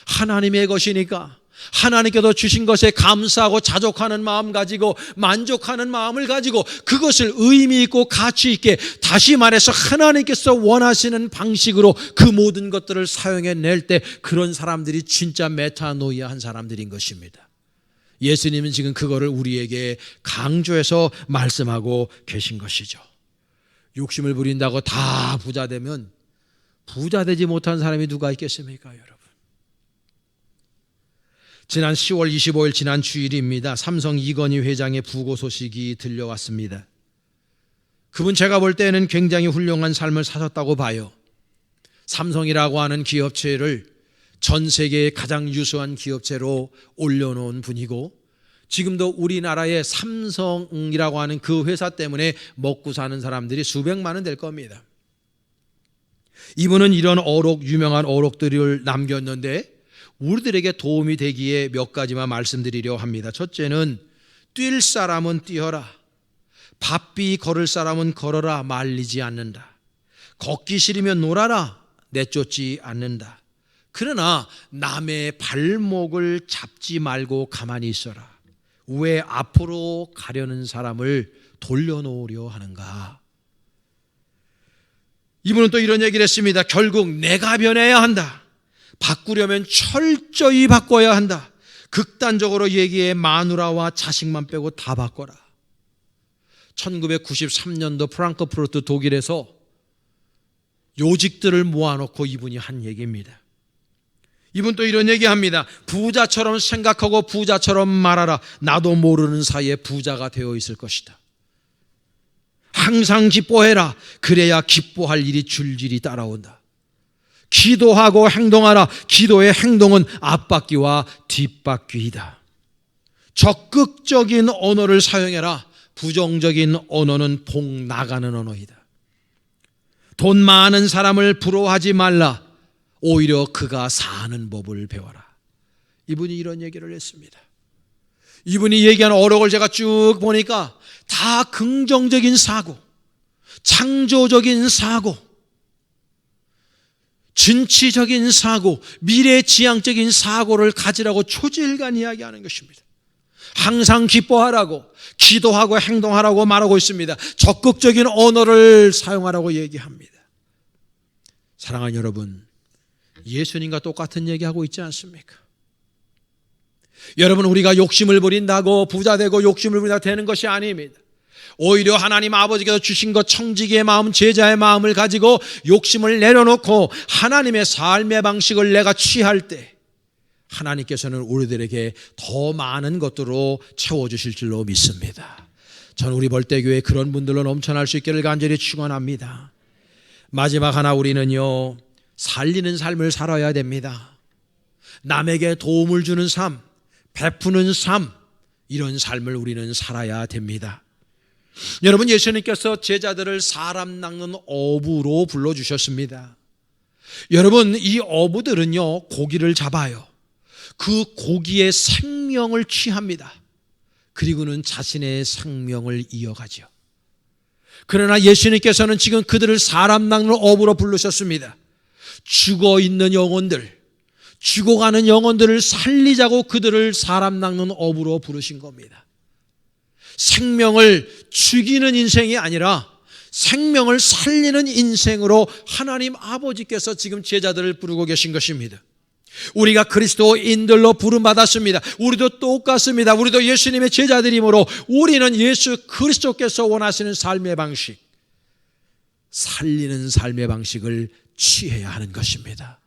하나님의 것이니까 하나님께서 주신 것에 감사하고 자족하는 마음 가지고 만족하는 마음을 가지고 그것을 의미 있고 가치 있게, 다시 말해서 하나님께서 원하시는 방식으로 그 모든 것들을 사용해낼 때 그런 사람들이 진짜 메타노이아한 사람들인 것입니다. 예수님은 지금 그거를 우리에게 강조해서 말씀하고 계신 것이죠. 욕심을 부린다고 다 부자 되면 부자 되지 못한 사람이 누가 있겠습니까, 여러분? 지난 10월 25일 지난 주일입니다. 삼성 이건희 회장의 부고 소식이 들려왔습니다. 그분 제가 볼 때는 굉장히 훌륭한 삶을 사셨다고 봐요. 삼성이라고 하는 기업체를 전 세계의 가장 유수한 기업체로 올려놓은 분이고, 지금도 우리나라의 삼성이라고 하는 그 회사 때문에 먹고 사는 사람들이 수백만은 될 겁니다. 이분은 이런 유명한 어록들을 남겼는데 우리들에게 도움이 되기에 몇 가지만 말씀드리려 합니다. 첫째는 뛸 사람은 뛰어라, 바삐 걸을 사람은 걸어라, 말리지 않는다. 걷기 싫으면 놀아라, 내쫓지 않는다. 그러나 남의 발목을 잡지 말고 가만히 있어라. 왜 앞으로 가려는 사람을 돌려놓으려 하는가? 이분은 또 이런 얘기를 했습니다. 결국 내가 변해야 한다. 바꾸려면 철저히 바꿔야 한다. 극단적으로 얘기해 마누라와 자식만 빼고 다 바꿔라. 1993년도 프랑크푸르트 독일에서 요직들을 모아놓고 이분이 한 얘기입니다. 이분 또 이런 얘기합니다. 부자처럼 생각하고 부자처럼 말하라. 나도 모르는 사이에 부자가 되어 있을 것이다. 항상 기뻐해라. 그래야 기뻐할 일이 줄줄이 따라온다. 기도하고 행동하라. 기도의 행동은 앞바퀴와 뒷바퀴이다. 적극적인 언어를 사용해라. 부정적인 언어는 복 나가는 언어이다. 돈 많은 사람을 부러워하지 말라. 오히려 그가 사는 법을 배워라. 이분이 이런 얘기를 했습니다. 이분이 얘기한 어록을 제가 쭉 보니까 다 긍정적인 사고, 창조적인 사고, 진취적인 사고, 미래지향적인 사고를 가지라고 초지일관 이야기하는 것입니다. 항상 기뻐하라고, 기도하고 행동하라고 말하고 있습니다. 적극적인 언어를 사용하라고 얘기합니다. 사랑하는 여러분, 예수님과 똑같은 얘기하고 있지 않습니까? 여러분, 우리가 욕심을 부린다고 부자 되고 욕심을 부린다고 되는 것이 아닙니다. 오히려 하나님 아버지께서 주신 것 청지기의 마음, 제자의 마음을 가지고 욕심을 내려놓고 하나님의 삶의 방식을 내가 취할 때 하나님께서는 우리들에게 더 많은 것들로 채워주실 줄로 믿습니다. 저는 우리 벌떼교회 그런 분들로 넘쳐날 수 있기를 간절히 축원합니다. 마지막 하나, 우리는요 살리는 삶을 살아야 됩니다. 남에게 도움을 주는 삶, 베푸는 삶, 이런 삶을 우리는 살아야 됩니다. 여러분, 예수님께서 제자들을 사람 낚는 어부로 불러주셨습니다. 여러분, 이 어부들은요 고기를 잡아요. 그 고기의 생명을 취합니다. 그리고는 자신의 생명을 이어가죠. 그러나 예수님께서는 지금 그들을 사람 낚는 어부로 부르셨습니다. 죽어있는 영혼들, 죽어가는 영혼들을 살리자고 그들을 사람 낚는 어부로 부르신 겁니다. 생명을 죽이는 인생이 아니라 생명을 살리는 인생으로 하나님 아버지께서 지금 제자들을 부르고 계신 것입니다. 우리가 그리스도인들로 부름받았습니다. 우리도 똑같습니다. 우리도 예수님의 제자들이므로 우리는 예수 그리스도께서 원하시는 삶의 방식, 살리는 삶의 방식을 취해야 하는 것입니다.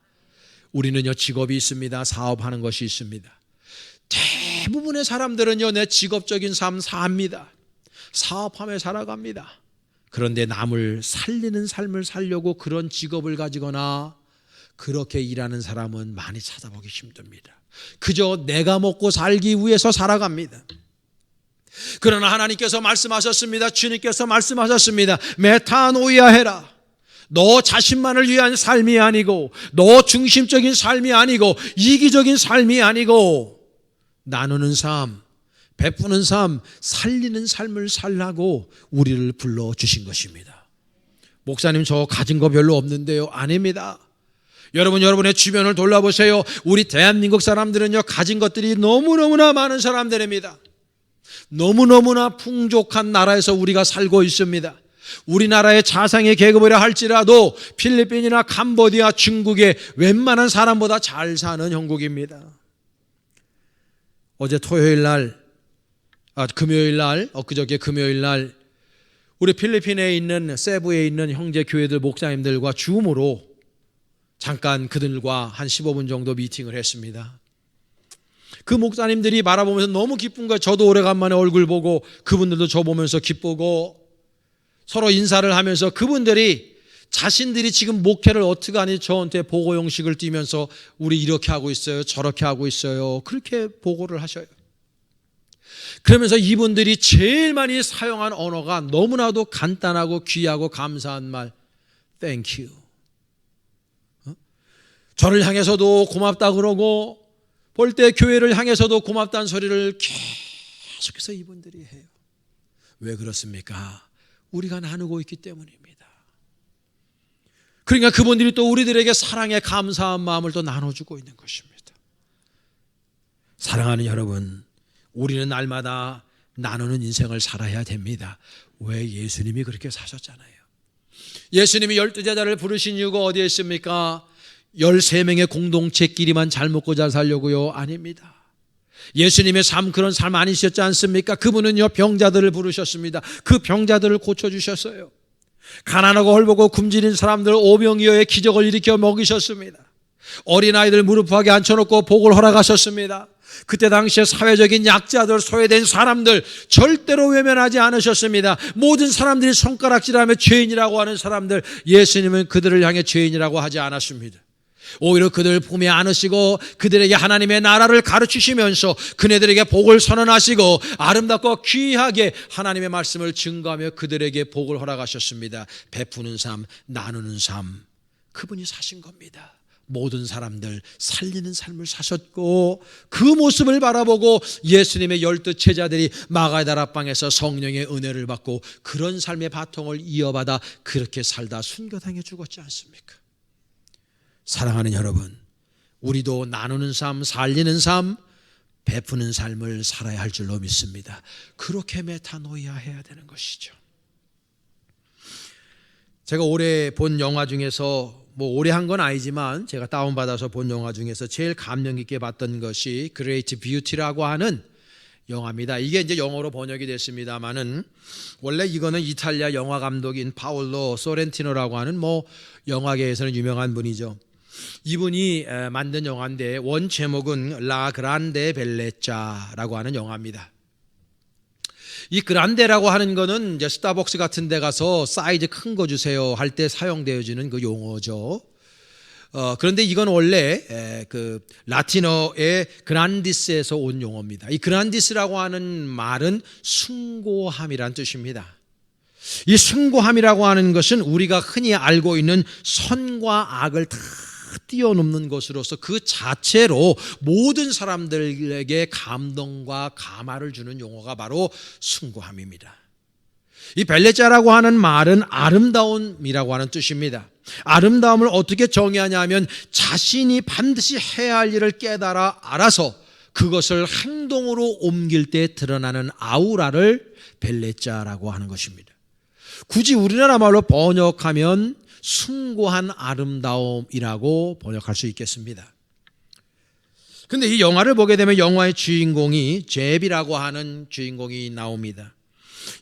우리는요 직업이 있습니다. 사업하는 것이 있습니다. 대부분의 사람들은요 내 직업적인 삶 삽니다. 사업하며 살아갑니다. 그런데 남을 살리는 삶을 살려고 그런 직업을 가지거나 그렇게 일하는 사람은 많이 찾아보기 힘듭니다. 그저 내가 먹고 살기 위해서 살아갑니다. 그러나 하나님께서 말씀하셨습니다. 주님께서 말씀하셨습니다. 메타노이아 해라. 너 자신만을 위한 삶이 아니고, 너 중심적인 삶이 아니고, 이기적인 삶이 아니고, 나누는 삶, 베푸는 삶, 살리는 삶을 살라고 우리를 불러주신 것입니다. 목사님, 저 가진 거 별로 없는데요. 아닙니다. 여러분의 주변을 돌아보세요. 우리 대한민국 사람들은요 가진 것들이 너무너무나 많은 사람들입니다. 너무너무나 풍족한 나라에서 우리가 살고 있습니다. 우리나라의 자상의 계급이라 할지라도 필리핀이나 캄보디아, 중국의 웬만한 사람보다 잘 사는 형국입니다. 어제 엊그저께 금요일 날 우리 필리핀에 있는 세부에 있는 형제 교회들 목사님들과 줌으로 잠깐 그들과 한 15분 정도 미팅을 했습니다. 그 목사님들이 바라보면서 너무 기쁜 거예요. 저도 오래간만에 얼굴 보고 그분들도 저 보면서 기쁘고 서로 인사를 하면서 그분들이 자신들이 지금 목회를 어떻게 하니 저한테 보고 형식을 띄면서 우리 이렇게 하고 있어요, 저렇게 하고 있어요, 그렇게 보고를 하셔요. 그러면서 이분들이 제일 많이 사용한 언어가 너무나도 간단하고 귀하고 감사한 말, Thank you. 저를 향해서도 고맙다 그러고 볼 때 교회를 향해서도 고맙다는 소리를 계속해서 이분들이 해요. 왜 그렇습니까? 우리가 나누고 있기 때문입니다. 그러니까 그분들이 또 우리들에게 사랑의 감사한 마음을 또 나눠주고 있는 것입니다. 사랑하는 여러분, 우리는 날마다 나누는 인생을 살아야 됩니다. 왜? 예수님이 그렇게 사셨잖아요. 예수님이 12제자를 부르신 이유가 어디에 있습니까? 13명의 공동체끼리만 잘 먹고 잘 살려고요? 아닙니다. 예수님의 삶, 그런 삶 아니셨지 않습니까? 그분은요 병자들을 부르셨습니다. 그 병자들을 고쳐주셨어요. 가난하고 헐벗고 굶주린 사람들 오병이어의 기적을 일으켜 먹이셨습니다. 어린아이들 무릎하게 앉혀놓고 복을 허락하셨습니다. 그때 당시에 사회적인 약자들, 소외된 사람들 절대로 외면하지 않으셨습니다. 모든 사람들이 손가락질하며 죄인이라고 하는 사람들, 예수님은 그들을 향해 죄인이라고 하지 않았습니다. 오히려 그들을 품에 안으시고 그들에게 하나님의 나라를 가르치시면서 그네들에게 복을 선언하시고 아름답고 귀하게 하나님의 말씀을 증거하며 그들에게 복을 허락하셨습니다. 베푸는 삶, 나누는 삶, 그분이 사신 겁니다. 모든 사람들 살리는 삶을 사셨고 그 모습을 바라보고 예수님의 12제자들이 마가의 다락방에서 성령의 은혜를 받고 그런 삶의 바통을 이어받아 그렇게 살다 순교당해 죽었지 않습니까? 사랑하는 여러분, 우리도 나누는 삶, 살리는 삶, 베푸는 삶을 살아야 할 줄로 믿습니다. 그렇게 메타노이아 해야 되는 것이죠. 제가 올해 본 영화 중에서 올해 한 건 아니지만 제가 다운받아서 본 영화 중에서 제일 감명 깊게 봤던 것이 Great Beauty라고 하는 영화입니다. 이게 이제 영어로 번역이 됐습니다만은 원래 이거는 이탈리아 영화 감독인 파올로 소렌티노라고 하는 영화계에서는 유명한 분이죠. 이분이 만든 영화인데 원 제목은 라 그란데 벨레자라고 하는 영화입니다. 이 그란데라고 하는 거는 이제 스타벅스 같은 데 가서 사이즈 큰 거 주세요 할 때 사용되어지는 그 용어죠. 그런데 이건 원래 그 라틴어의 그란디스에서 온 용어입니다. 이 그란디스라고 하는 말은 숭고함이란 뜻입니다. 이 숭고함이라고 하는 것은 우리가 흔히 알고 있는 선과 악을 다 뛰어넘는 것으로서 그 자체로 모든 사람들에게 감동과 감화를 주는 용어가 바로 숭고함입니다. 이 벨레자라고 하는 말은 아름다움이라고 하는 뜻입니다. 아름다움을 어떻게 정의하냐면 자신이 반드시 해야 할 일을 깨달아 알아서 그것을 행동으로 옮길 때 드러나는 아우라를 벨레자라고 하는 것입니다. 굳이 우리나라 말로 번역하면 숭고한 아름다움이라고 번역할 수 있겠습니다. 근데 이 영화를 보게 되면 영화의 주인공이 제비라고 하는 주인공이 나옵니다.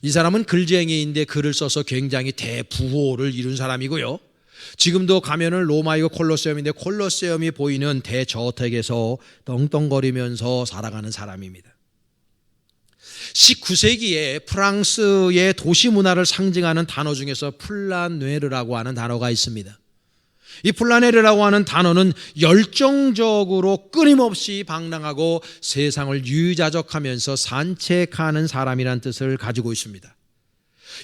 이 사람은 글쟁이인데 글을 써서 굉장히 대부호를 이룬 사람이고요. 지금도 가면은 로마이고 콜로세움인데 콜로세움이 보이는 대저택에서 떵떵거리면서 살아가는 사람입니다. 19세기에 프랑스의 도시 문화를 상징하는 단어 중에서 플라네르라고 하는 단어가 있습니다. 이 플라네르라고 하는 단어는 열정적으로 끊임없이 방랑하고 세상을 유유자적하면서 산책하는 사람이란 뜻을 가지고 있습니다.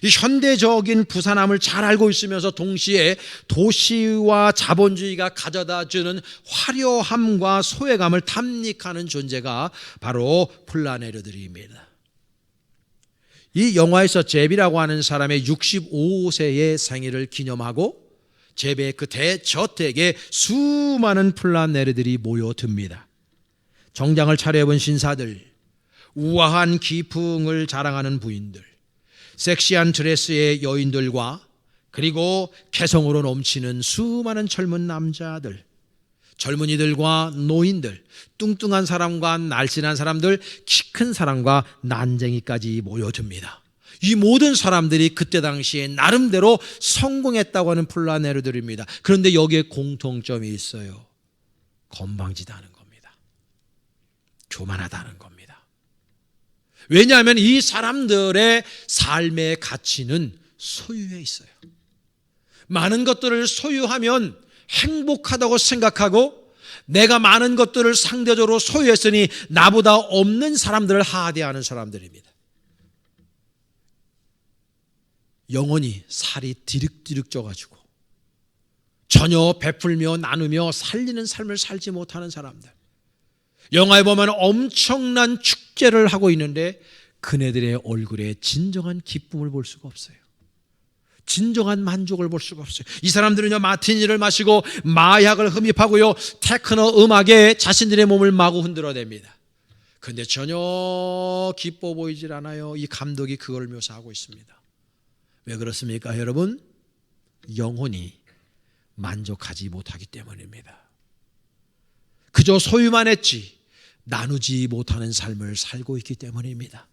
이 현대적인 부산함을 잘 알고 있으면서 동시에 도시와 자본주의가 가져다주는 화려함과 소외감을 탐닉하는 존재가 바로 플라네르들입니다. 이 영화에서 제비라고 하는 사람의 65세의 생일을 기념하고 제비의 그 대저택에 수많은 플라네르들이 모여듭니다. 정장을 차려입은 신사들, 우아한 기풍을 자랑하는 부인들, 섹시한 드레스의 여인들과 그리고 개성으로 넘치는 수많은 젊은 남자들, 젊은이들과 노인들, 뚱뚱한 사람과 날씬한 사람들, 키 큰 사람과 난쟁이까지 모여듭니다. 이 모든 사람들이 그때 당시에 나름대로 성공했다고 하는 플라네르들입니다. 그런데 여기에 공통점이 있어요. 건방지다는 겁니다. 교만하다는 겁니다. 왜냐하면 이 사람들의 삶의 가치는 소유에 있어요. 많은 것들을 소유하면 행복하다고 생각하고 내가 많은 것들을 상대적으로 소유했으니 나보다 없는 사람들을 하대하는 사람들입니다. 영원히 살이 디륵디륵 쪄가지고 전혀 베풀며 나누며 살리는 삶을 살지 못하는 사람들. 영화에 보면 엄청난 축제를 하고 있는데 그네들의 얼굴에 진정한 기쁨을 볼 수가 없어요. 진정한 만족을 볼 수가 없어요. 이 사람들은요, 마티니를 마시고 마약을 흡입하고요, 테크노 음악에 자신들의 몸을 마구 흔들어댑니다. 그런데 전혀 기뻐 보이질 않아요. 이 감독이 그걸 묘사하고 있습니다. 왜 그렇습니까, 여러분? 영혼이 만족하지 못하기 때문입니다. 그저 소유만 했지 나누지 못하는 삶을 살고 있기 때문입니다.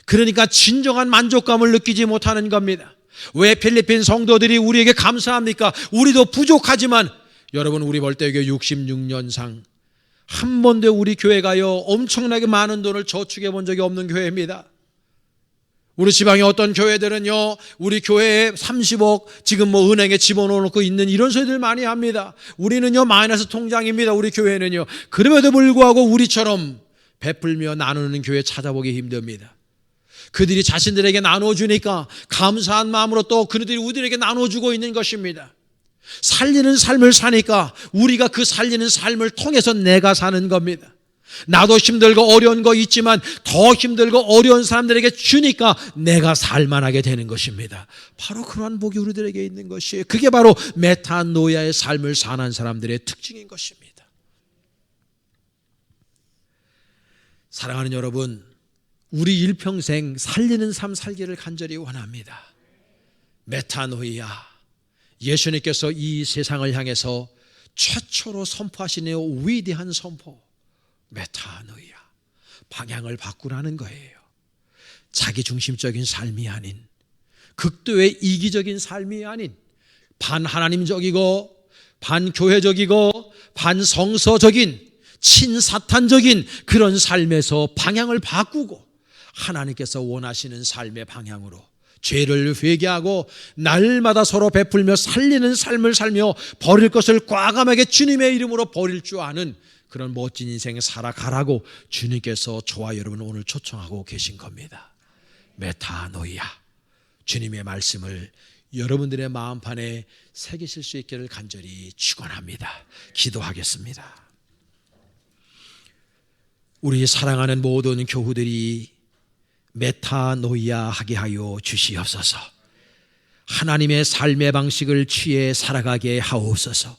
그러니까 진정한 만족감을 느끼지 못하는 겁니다. 왜 필리핀 성도들이 우리에게 감사합니까? 우리도 부족하지만 여러분, 우리 벌떼교회 66년상 한 번도 우리 교회가요 엄청나게 많은 돈을 저축해 본 적이 없는 교회입니다. 우리 지방의 어떤 교회들은요, 우리 교회에 30억 지금 뭐 은행에 집어넣고 있는 이런 소리들 많이 합니다. 우리는요 마이너스 통장입니다. 우리 교회는요. 그럼에도 불구하고 우리처럼 베풀며 나누는 교회 찾아보기 힘듭니다. 그들이 자신들에게 나눠주니까 감사한 마음으로 또 그들이 우리에게 나눠주고 있는 것입니다. 살리는 삶을 사니까 우리가 그 살리는 삶을 통해서 내가 사는 겁니다. 나도 힘들고 어려운 거 있지만 더 힘들고 어려운 사람들에게 주니까 내가 살만하게 되는 것입니다. 바로 그러한 복이 우리들에게 있는 것이에요. 그게 바로 메타노야의 삶을 사는 사람들의 특징인 것입니다. 사랑하는 여러분, 우리 일평생 살리는 삶 살기를 간절히 원합니다. 메타노이아, 예수님께서 이 세상을 향해서 최초로 선포하시는 위대한 선포, 메타노이아, 방향을 바꾸라는 거예요. 자기중심적인 삶이 아닌, 극도의 이기적인 삶이 아닌, 반하나님적이고 반교회적이고 반성서적인 친사탄적인 그런 삶에서 방향을 바꾸고 하나님께서 원하시는 삶의 방향으로 죄를 회개하고 날마다 서로 베풀며 살리는 삶을 살며 버릴 것을 과감하게 주님의 이름으로 버릴 줄 아는 그런 멋진 인생 살아가라고 주님께서 저와 여러분을 오늘 초청하고 계신 겁니다. 메타노이아, 주님의 말씀을 여러분들의 마음판에 새기실 수 있기를 간절히 축원합니다. 기도하겠습니다. 우리 사랑하는 모든 교우들이 메타노이아 하게 하여 주시옵소서. 하나님의 삶의 방식을 취해 살아가게 하옵소서.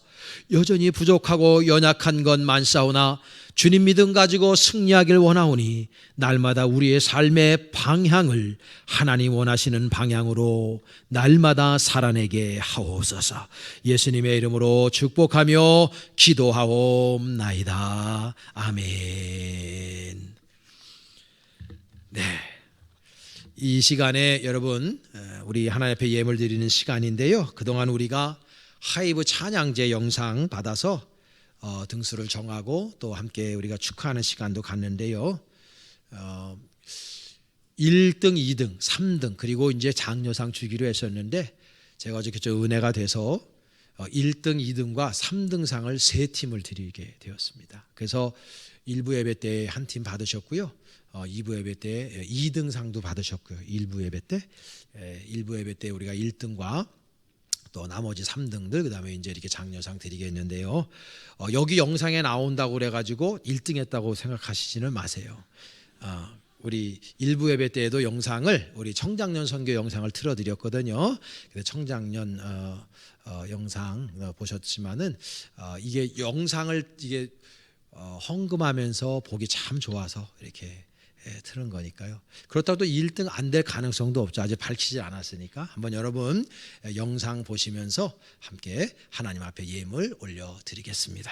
여전히 부족하고 연약한 것 많사오나 주님 믿음 가지고 승리하길 원하오니 날마다 우리의 삶의 방향을 하나님 원하시는 방향으로 날마다 살아내게 하옵소서. 예수님의 이름으로 축복하며 기도하옵나이다. 아멘. 네, 이 시간에 여러분 우리 하나님 앞에 예물 드리는 시간인데요, 그동안 우리가 하이브 찬양제 영상 받아서 등수를 정하고 또 함께 우리가 축하하는 시간도 갖는데요, 1등, 2등, 3등 그리고 이제 장려상 주기로 했었는데 제가 어저께 좀 은혜가 돼서 1등, 2등과 3등상을 3팀을 드리게 되었습니다. 그래서 1부 예배 때 한 팀 받으셨고요, 2부 예배 때 2등상도 받으셨고요. 1부 예배 때 우리가 1등과 또 나머지 3등들 그다음에 이제 이렇게 장려상 드리겠는데요, 여기 영상에 나온다고 그래가지고 1등 했다고 생각하시지는 마세요. 우리 1부 예배 때에도 영상을 우리 청장년 선교 영상을 틀어드렸거든요. 근데 청장년 영상 보셨지만은 이게 영상을 이게 헌금하면서 보기 참 좋아서 이렇게 틀은 거니까요. 그렇다고 또 1등 안 될 가능성도 없죠. 아직 밝히지 않았으니까 한번 여러분 영상 보시면서 함께 하나님 앞에 예물 올려드리겠습니다.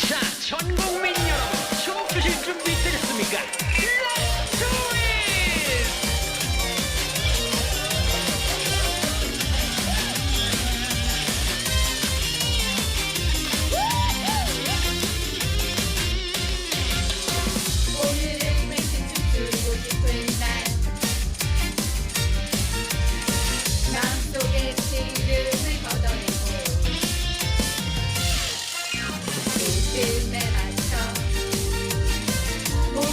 자, 전 국민 여러분, 춤 추실 준비 되셨습니까? Let's do it! 오늘은 왠지 춤추고 싶은 날 마음속에 시름을 걷어내고 리듬에 맞춰 몸을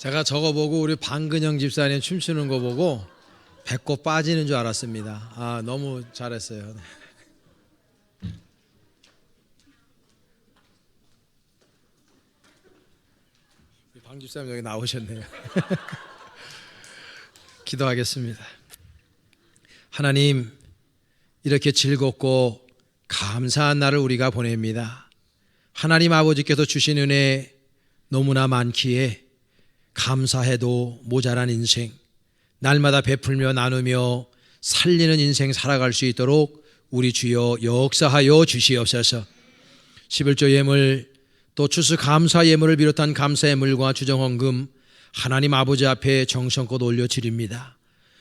제가 저거 보고 우리 방근영 집사님 춤추는 거 보고 배꼽 빠지는 줄 알았습니다. 아, 너무 잘했어요. 방 집사님 여기 나오셨네요. 기도하겠습니다. 하나님, 이렇게 즐겁고 감사한 날을 우리가 보냅니다. 하나님 아버지께서 주신 은혜 너무나 많기에 감사해도 모자란 인생, 날마다 베풀며 나누며 살리는 인생 살아갈 수 있도록 우리 주여 역사하여 주시옵소서. 11조 예물, 또 추수감사 예물을 비롯한 감사 예물과 주정헌금 하나님 아버지 앞에 정성껏 올려드립니다.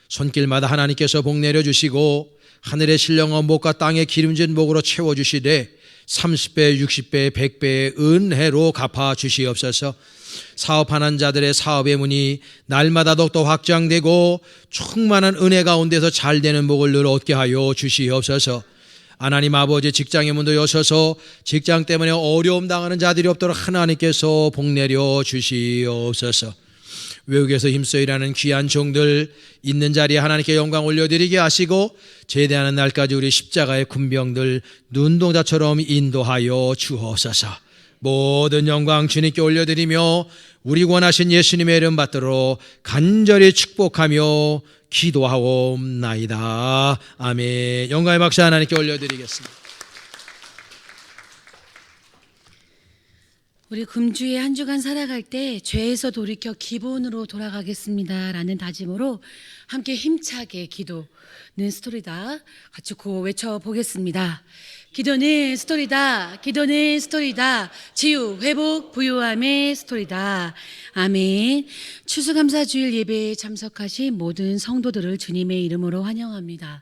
손길마다 하나님께서 복 내려주시고 하늘의 신령한 복과 땅의 기름진 복으로 채워주시되 30배, 60배, 100배의 은혜로 갚아주시옵소서. 사업하는 자들의 사업의 문이 날마다 더욱더 확장되고 충만한 은혜 가운데서 잘되는 복을 늘 얻게 하여 주시옵소서. 하나님 아버지, 직장의 문도 여셔서 직장 때문에 어려움 당하는 자들이 없도록 하나님께서 복 내려 주시옵소서. 외국에서 힘써 일하는 귀한 종들 있는 자리에 하나님께 영광 올려드리게 하시고 제대하는 날까지 우리 십자가의 군병들 눈동자처럼 인도하여 주옵소서. 모든 영광 주님께 올려드리며 우리 원하신 예수님의 이름 받들어 간절히 축복하며 기도하옵나이다. 아멘. 영광의 박수 하나님께 올려드리겠습니다. 우리 금주에 한 주간 살아갈 때 죄에서 돌이켜 기본으로 돌아가겠습니다 라는 다짐으로 함께 힘차게 기도는 스토리다 같이 구호 외쳐보겠습니다. 기도는 스토리다. 기도는 스토리다. 치유, 회복, 부유함의 스토리다. 아멘. 추수감사주일 예배에 참석하신 모든 성도들을 주님의 이름으로 환영합니다.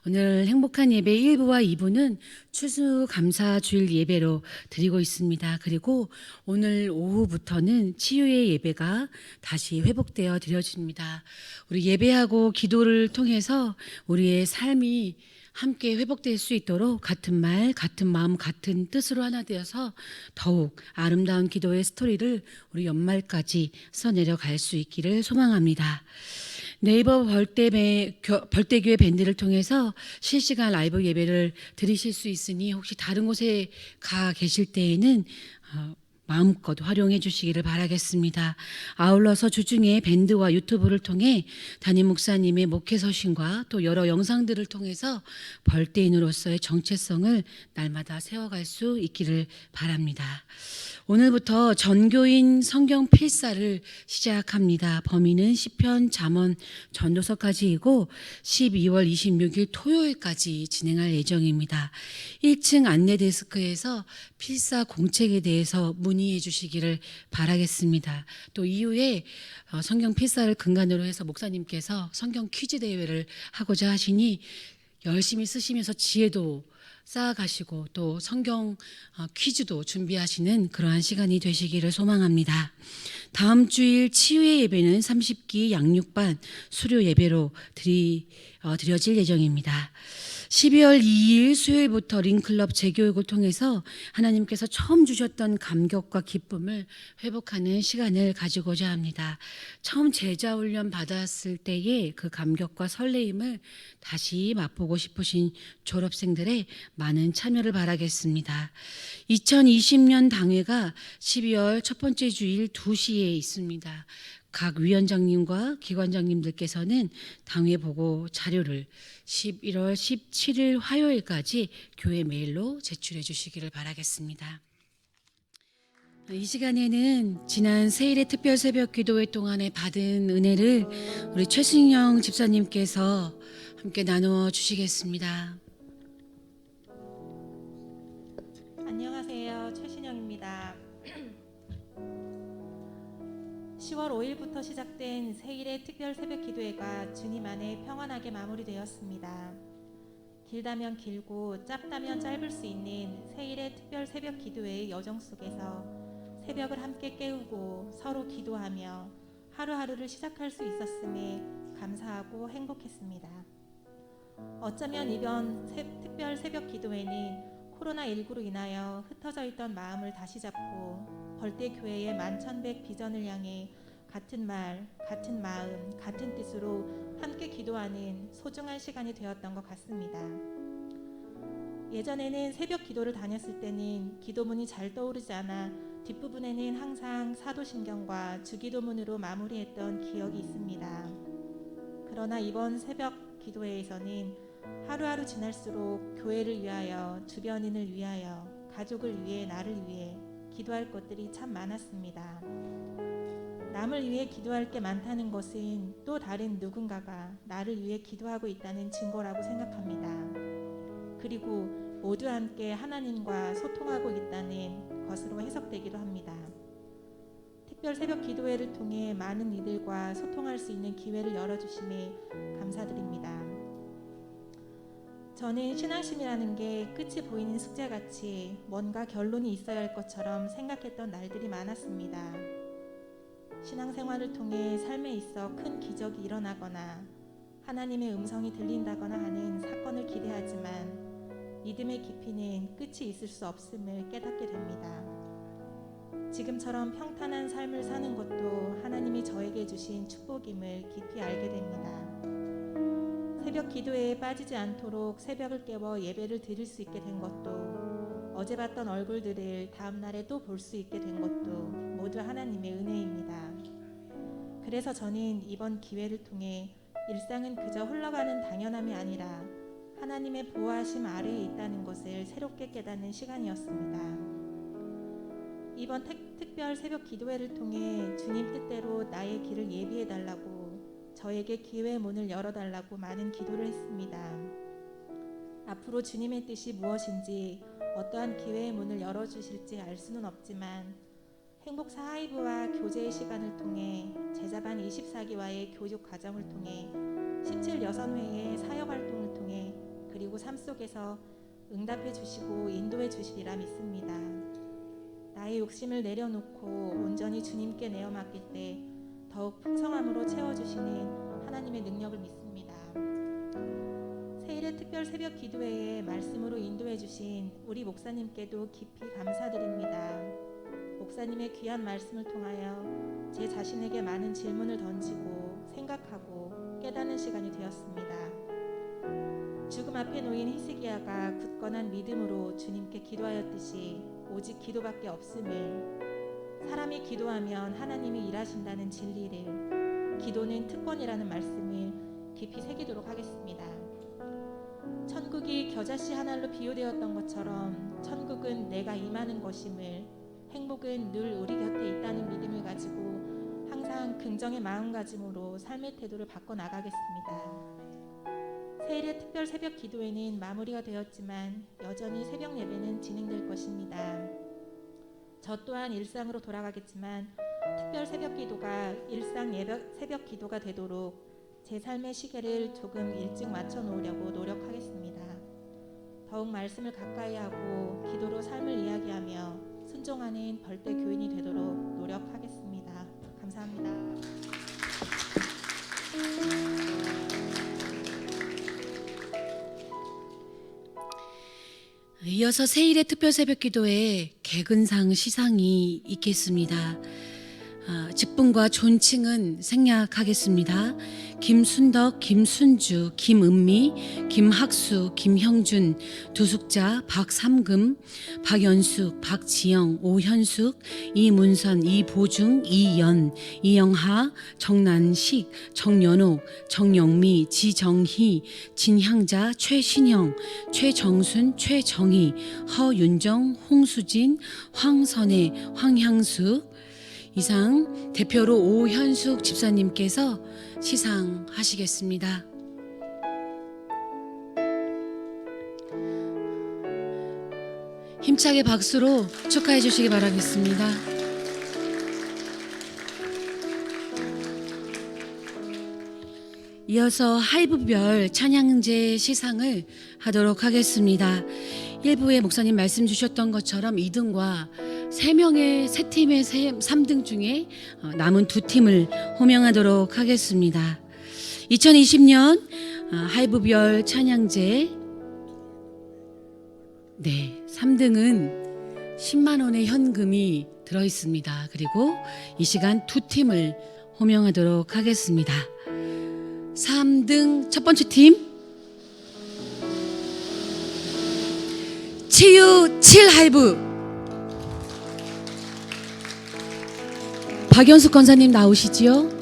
오늘 행복한 예배 1부와 2부는 추수감사주일 예배로 드리고 있습니다. 그리고 오늘 오후부터는 치유의 예배가 다시 회복되어 드려집니다. 우리 예배하고 기도를 통해서 우리의 삶이 함께 회복될 수 있도록 같은 말, 같은 마음, 같은 뜻으로 하나 되어서 더욱 아름다운 기도의 스토리를 우리 연말까지 써내려갈 수 있기를 소망합니다. 네이버 벌떼교회 밴드를 통해서 실시간 라이브 예배를 들으실 수 있으니 혹시 다른 곳에 가 계실 때에는 마음껏 활용해 주시기를 바라겠습니다. 아울러서 주중에 밴드와 유튜브를 통해 담임 목사님의 목회 서신과 또 여러 영상들을 통해서 벌떼인으로서의 정체성을 날마다 세워갈 수 있기를 바랍니다. 오늘부터 전교인 성경 필사를 시작합니다. 범위는 시편, 잠언, 전도서까지이고 12월 26일 토요일까지 진행할 예정입니다. 1층 안내 데스크에서 필사 공책에 대해서 문의해 주시기를 바라겠습니다. 또 이후에 성경 필사를 근간으로 해서 목사님께서 성경 퀴즈 대회를 하고자 하시니 열심히 쓰시면서 지혜도 쌓아가시고 또 성경 퀴즈도 준비하시는 그러한 시간이 되시기를 소망합니다. 다음 주일 치유의 예배는 30기 양육반 수료 예배로 드려질 예정입니다. 12월 2일 수요일부터 링클럽 재교육을 통해서 하나님께서 처음 주셨던 감격과 기쁨을 회복하는 시간을 가지고자 합니다. 처음 제자훈련 받았을 때의 그 감격과 설레임을 다시 맛보고 싶으신 졸업생들의 많은 참여를 바라겠습니다. 2020년 당회가 12월 첫 번째 주일 2시에 있습니다. 각 위원장님과 기관장님들께서는 당회 보고 자료를 11월 17일 화요일까지 교회 메일로 제출해 주시기를 바라겠습니다. 이 시간에는 지난 세일의 특별 새벽 기도회 동안에 받은 은혜를 우리 최승영 집사님께서 함께 나누어 주시겠습니다. 안녕하세요. 최신영입니다. 10월 5일부터 시작된 세일의 특별 새벽 기도회가 주님 안에 평안하게 마무리되었습니다. 길다면 길고 짧다면 짧을 수 있는 세일의 특별 새벽 기도회의 여정 속에서 새벽을 함께 깨우고 서로 기도하며 하루하루를 시작할 수 있었음에 감사하고 행복했습니다. 어쩌면 이번 특별 새벽 기도회는 코로나19로 인하여 흩어져 있던 마음을 다시 잡고 벌떼교회의 만천백 비전을 향해 같은 말, 같은 마음, 같은 뜻으로 함께 기도하는 소중한 시간이 되었던 것 같습니다. 예전에는 새벽 기도를 다녔을 때는 기도문이 잘 떠오르지 않아 뒷부분에는 항상 사도신경과 주기도문으로 마무리했던 기억이 있습니다. 그러나 이번 새벽 기도회에서는 하루하루 지날수록 교회를 위하여, 주변인을 위하여, 가족을 위해, 나를 위해 기도할 것들이 참 많았습니다. 남을 위해 기도할 게 많다는 것은 또 다른 누군가가 나를 위해 기도하고 있다는 증거라고 생각합니다. 그리고 모두 함께 하나님과 소통하고 있다는 것으로 해석되기도 합니다. 특별 새벽 기도회를 통해 많은 이들과 소통할 수 있는 기회를 열어주심에 감사드립니다. 저는 신앙심이라는 게 끝이 보이는 숙제같이 뭔가 결론이 있어야 할 것처럼 생각했던 날들이 많았습니다. 신앙생활을 통해 삶에 있어 큰 기적이 일어나거나 하나님의 음성이 들린다거나 하는 사건을 기대하지만 믿음의 깊이는 끝이 있을 수 없음을 깨닫게 됩니다. 지금처럼 평탄한 삶을 사는 것도 하나님이 저에게 주신 축복임을 깊이 알게 됩니다. 새벽 기도회에 빠지지 않도록 새벽을 깨워 예배를 드릴 수 있게 된 것도, 어제 봤던 얼굴들을 다음 날에 또 볼 수 있게 된 것도 모두 하나님의 은혜입니다. 그래서 저는 이번 기회를 통해 일상은 그저 흘러가는 당연함이 아니라 하나님의 보호하심 아래에 있다는 것을 새롭게 깨닫는 시간이었습니다. 이번 특별 새벽 기도회를 통해 주님 뜻대로 나의 길을 예비해 달라고, 저에게 기회의 문을 열어달라고 많은 기도를 했습니다. 앞으로 주님의 뜻이 무엇인지, 어떠한 기회의 문을 열어주실지 알 수는 없지만 행복사 하이브와 교제의 시간을 통해 제자반 24기와의 교육 과정을 통해 17 여선회의 사역활동을 통해 그리고 삶 속에서 응답해 주시고 인도해 주시리라 믿습니다. 나의 욕심을 내려놓고 온전히 주님께 내어 맡길 때 더욱 풍성함으로 채워주시는 하나님의 능력을 믿습니다. 세일의 특별 새벽 기도회에 말씀으로 인도해 주신 우리 목사님께도 깊이 감사드립니다. 목사님의 귀한 말씀을 통하여 제 자신에게 많은 질문을 던지고 생각하고 깨닫는 시간이 되었습니다. 죽음 앞에 놓인 히스기야가 굳건한 믿음으로 주님께 기도하였듯이 오직 기도밖에 없음을, 사람이 기도하면 하나님이 일하신다는 진리를, 기도는 특권이라는 말씀을 깊이 새기도록 하겠습니다. 천국이 겨자씨 한 알로 비유되었던 것처럼 천국은 내가 임하는 것임을, 행복은 늘 우리 곁에 있다는 믿음을 가지고 항상 긍정의 마음가짐으로 삶의 태도를 바꿔나가겠습니다. 세일의 특별 새벽 기도회는 마무리가 되었지만 여전히 새벽 예배는 진행될 것입니다. 저 또한 일상으로 돌아가겠지만 특별 새벽 기도가 일상 새벽 기도가 되도록 제 삶의 시계를 조금 일찍 맞춰 놓으려고 노력하겠습니다. 더욱 말씀을 가까이 하고 기도로 삶을 이야기하며 순종하는 벌떼 교인이 되도록 노력하겠습니다. 감사합니다. 이어서 세일의 특별 새벽 기도에 개근상 시상이 있겠습니다. 직분과 존칭은 생략하겠습니다. 김순덕, 김순주, 김은미, 김학수, 김형준, 두숙자, 박삼금, 박연숙, 박지영, 오현숙, 이문선, 이보중, 이연, 이영하, 정난식, 정연옥, 정영미, 지정희, 진향자, 최신영, 최정순, 최정희, 허윤정, 홍수진, 황선혜, 황향숙. 이상 대표로 오현숙 집사님께서 시상하시겠습니다. 힘차게 박수로 축하해 주시기 바라겠습니다. 이어서 하이브별 찬양제 시상을 하도록 하겠습니다. 1부에 목사님 말씀 주셨던 것처럼 2등과 3명의 세 팀의 3등 중에 남은 2팀을 호명하도록 하겠습니다. 2020년 하이브별 찬양제 3등은 10만 원의 현금이 들어있습니다. 그리고 이 시간 2팀을 호명하도록 하겠습니다. 3등 첫 번째 팀 치유 7하이브 박연숙 권사님 나오시지요?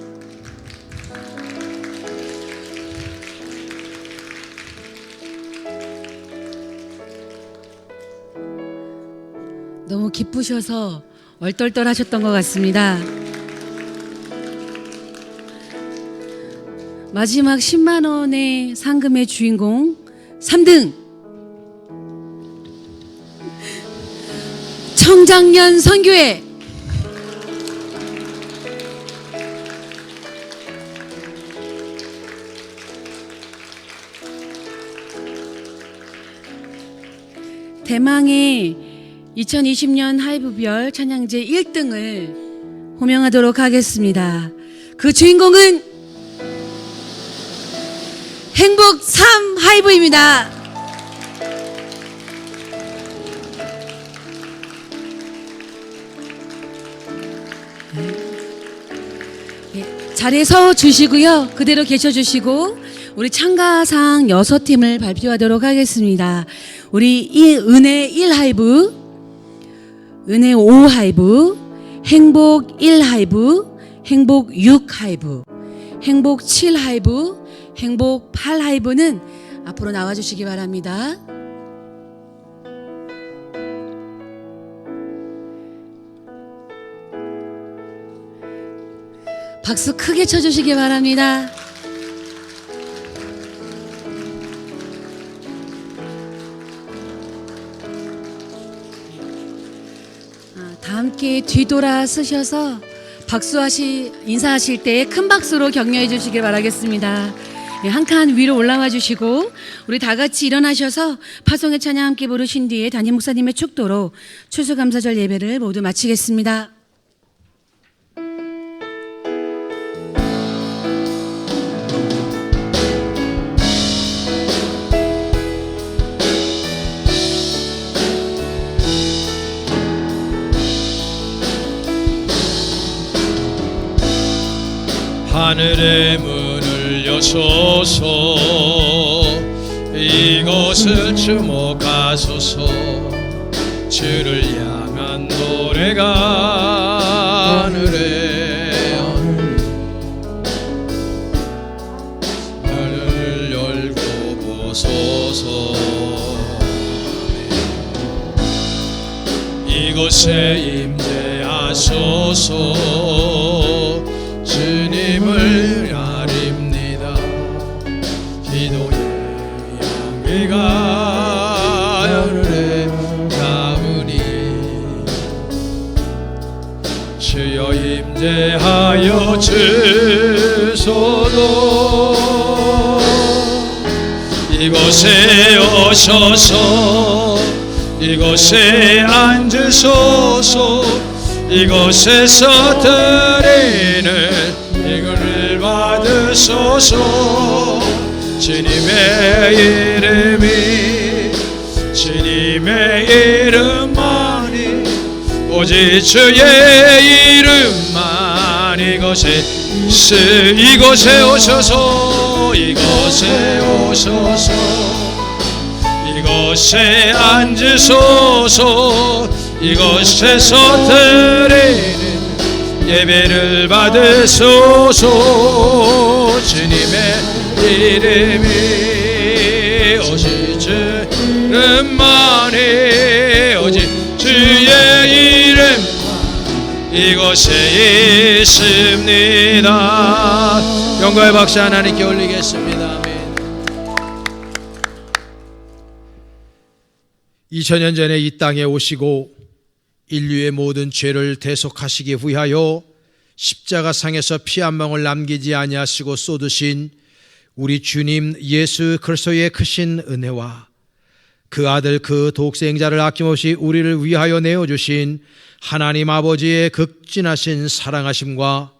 너무 기쁘셔서 얼떨떨하셨던 것 같습니다. 마지막 10만 원의 상금의 주인공 3등 청장년 선교회 대망의 2020년 하이브별 찬양제 1등을 호명하도록 하겠습니다. 그 주인공은 행복 3 하이브입니다. 자리에 서 주시고요. 그대로 계셔 주시고 우리 참가상 6팀을 발표하도록 하겠습니다. 우리 이 은혜 1 하이브, 은혜 5 하이브, 행복 1 하이브, 행복 6 하이브, 행복 7 하이브, 행복 8 하이브는 앞으로 나와 주시기 바랍니다. 박수 크게 쳐주시기 바랍니다. 다 함께 뒤돌아 쓰셔서 인사하실 때 큰 박수로 격려해 주시길 바라겠습니다. 한 칸 위로 올라와 주시고 우리 다 같이 일어나셔서 파송의 찬양 함께 부르신 뒤에 담임 목사님의 축도로 추수감사절 예배를 모두 마치겠습니다. 하늘의 문을 여소서 이곳을 주목하소서 주를 향한 노래가 하늘에 하늘을 열고 보소서 이곳에 임재하소서 주님을 아립니다. 기도의 향기가 하늘에 닿으니 주여 임재하여 주소서 이곳에 오셔서 이곳에 앉으소서 이곳에서 드리는 이거를 받으소서 주님의 주님의 이름만이 오직 주의 이름만 이곳에 오셔서 이곳에 앉으소서 이곳에서 드리는 예배를 받으소서 주님의 이름이 오직 주님만이 오직 주의 이름 이곳에 있습니다. 영광의 박수 하나님께 올리겠습니다. 아멘. 2000년 전에 이 땅에 오시고 인류의 모든 죄를 대속하시기 위하여 십자가상에서 피 한 방울 남기지 아니하시고 쏟으신 우리 주님 예수 그리스도의 크신 은혜와 그 아들 그 독생자를 아낌없이 우리를 위하여 내어주신 하나님 아버지의 극진하신 사랑하심과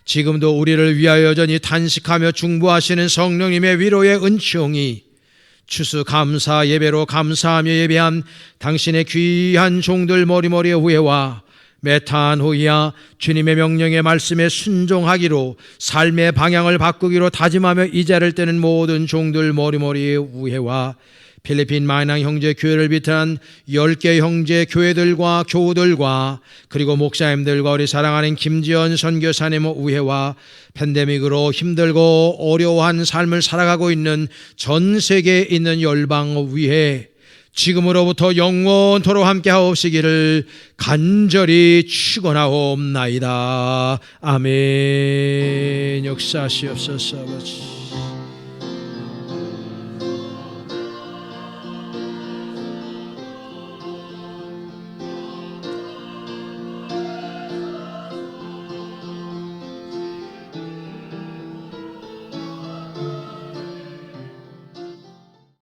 지금도 우리를 위하여 여전히 탄식하며 중보하시는 성령님의 위로의 은총이 추수감사 예배로 감사하며 예배한 당신의 귀한 종들 머리머리의 후회와 메타한 후이야 주님의 명령의 말씀에 순종하기로 삶의 방향을 바꾸기로 다짐하며 이 자리를 뜨는 모든 종들 머리머리의 우회와 필리핀 마이낭 형제 교회를 비롯한 10개 형제 교회들과 교우들과 그리고 목사님들과 우리 사랑하는 김지연 선교사님의 우회와 팬데믹으로 힘들고 어려워한 삶을 살아가고 있는 전 세계에 있는 열방을 위해 지금으로부터 영원토록 함께 하옵시기를 간절히 축원하옵나이다. 아멘. 역사하시옵소서. 아버지.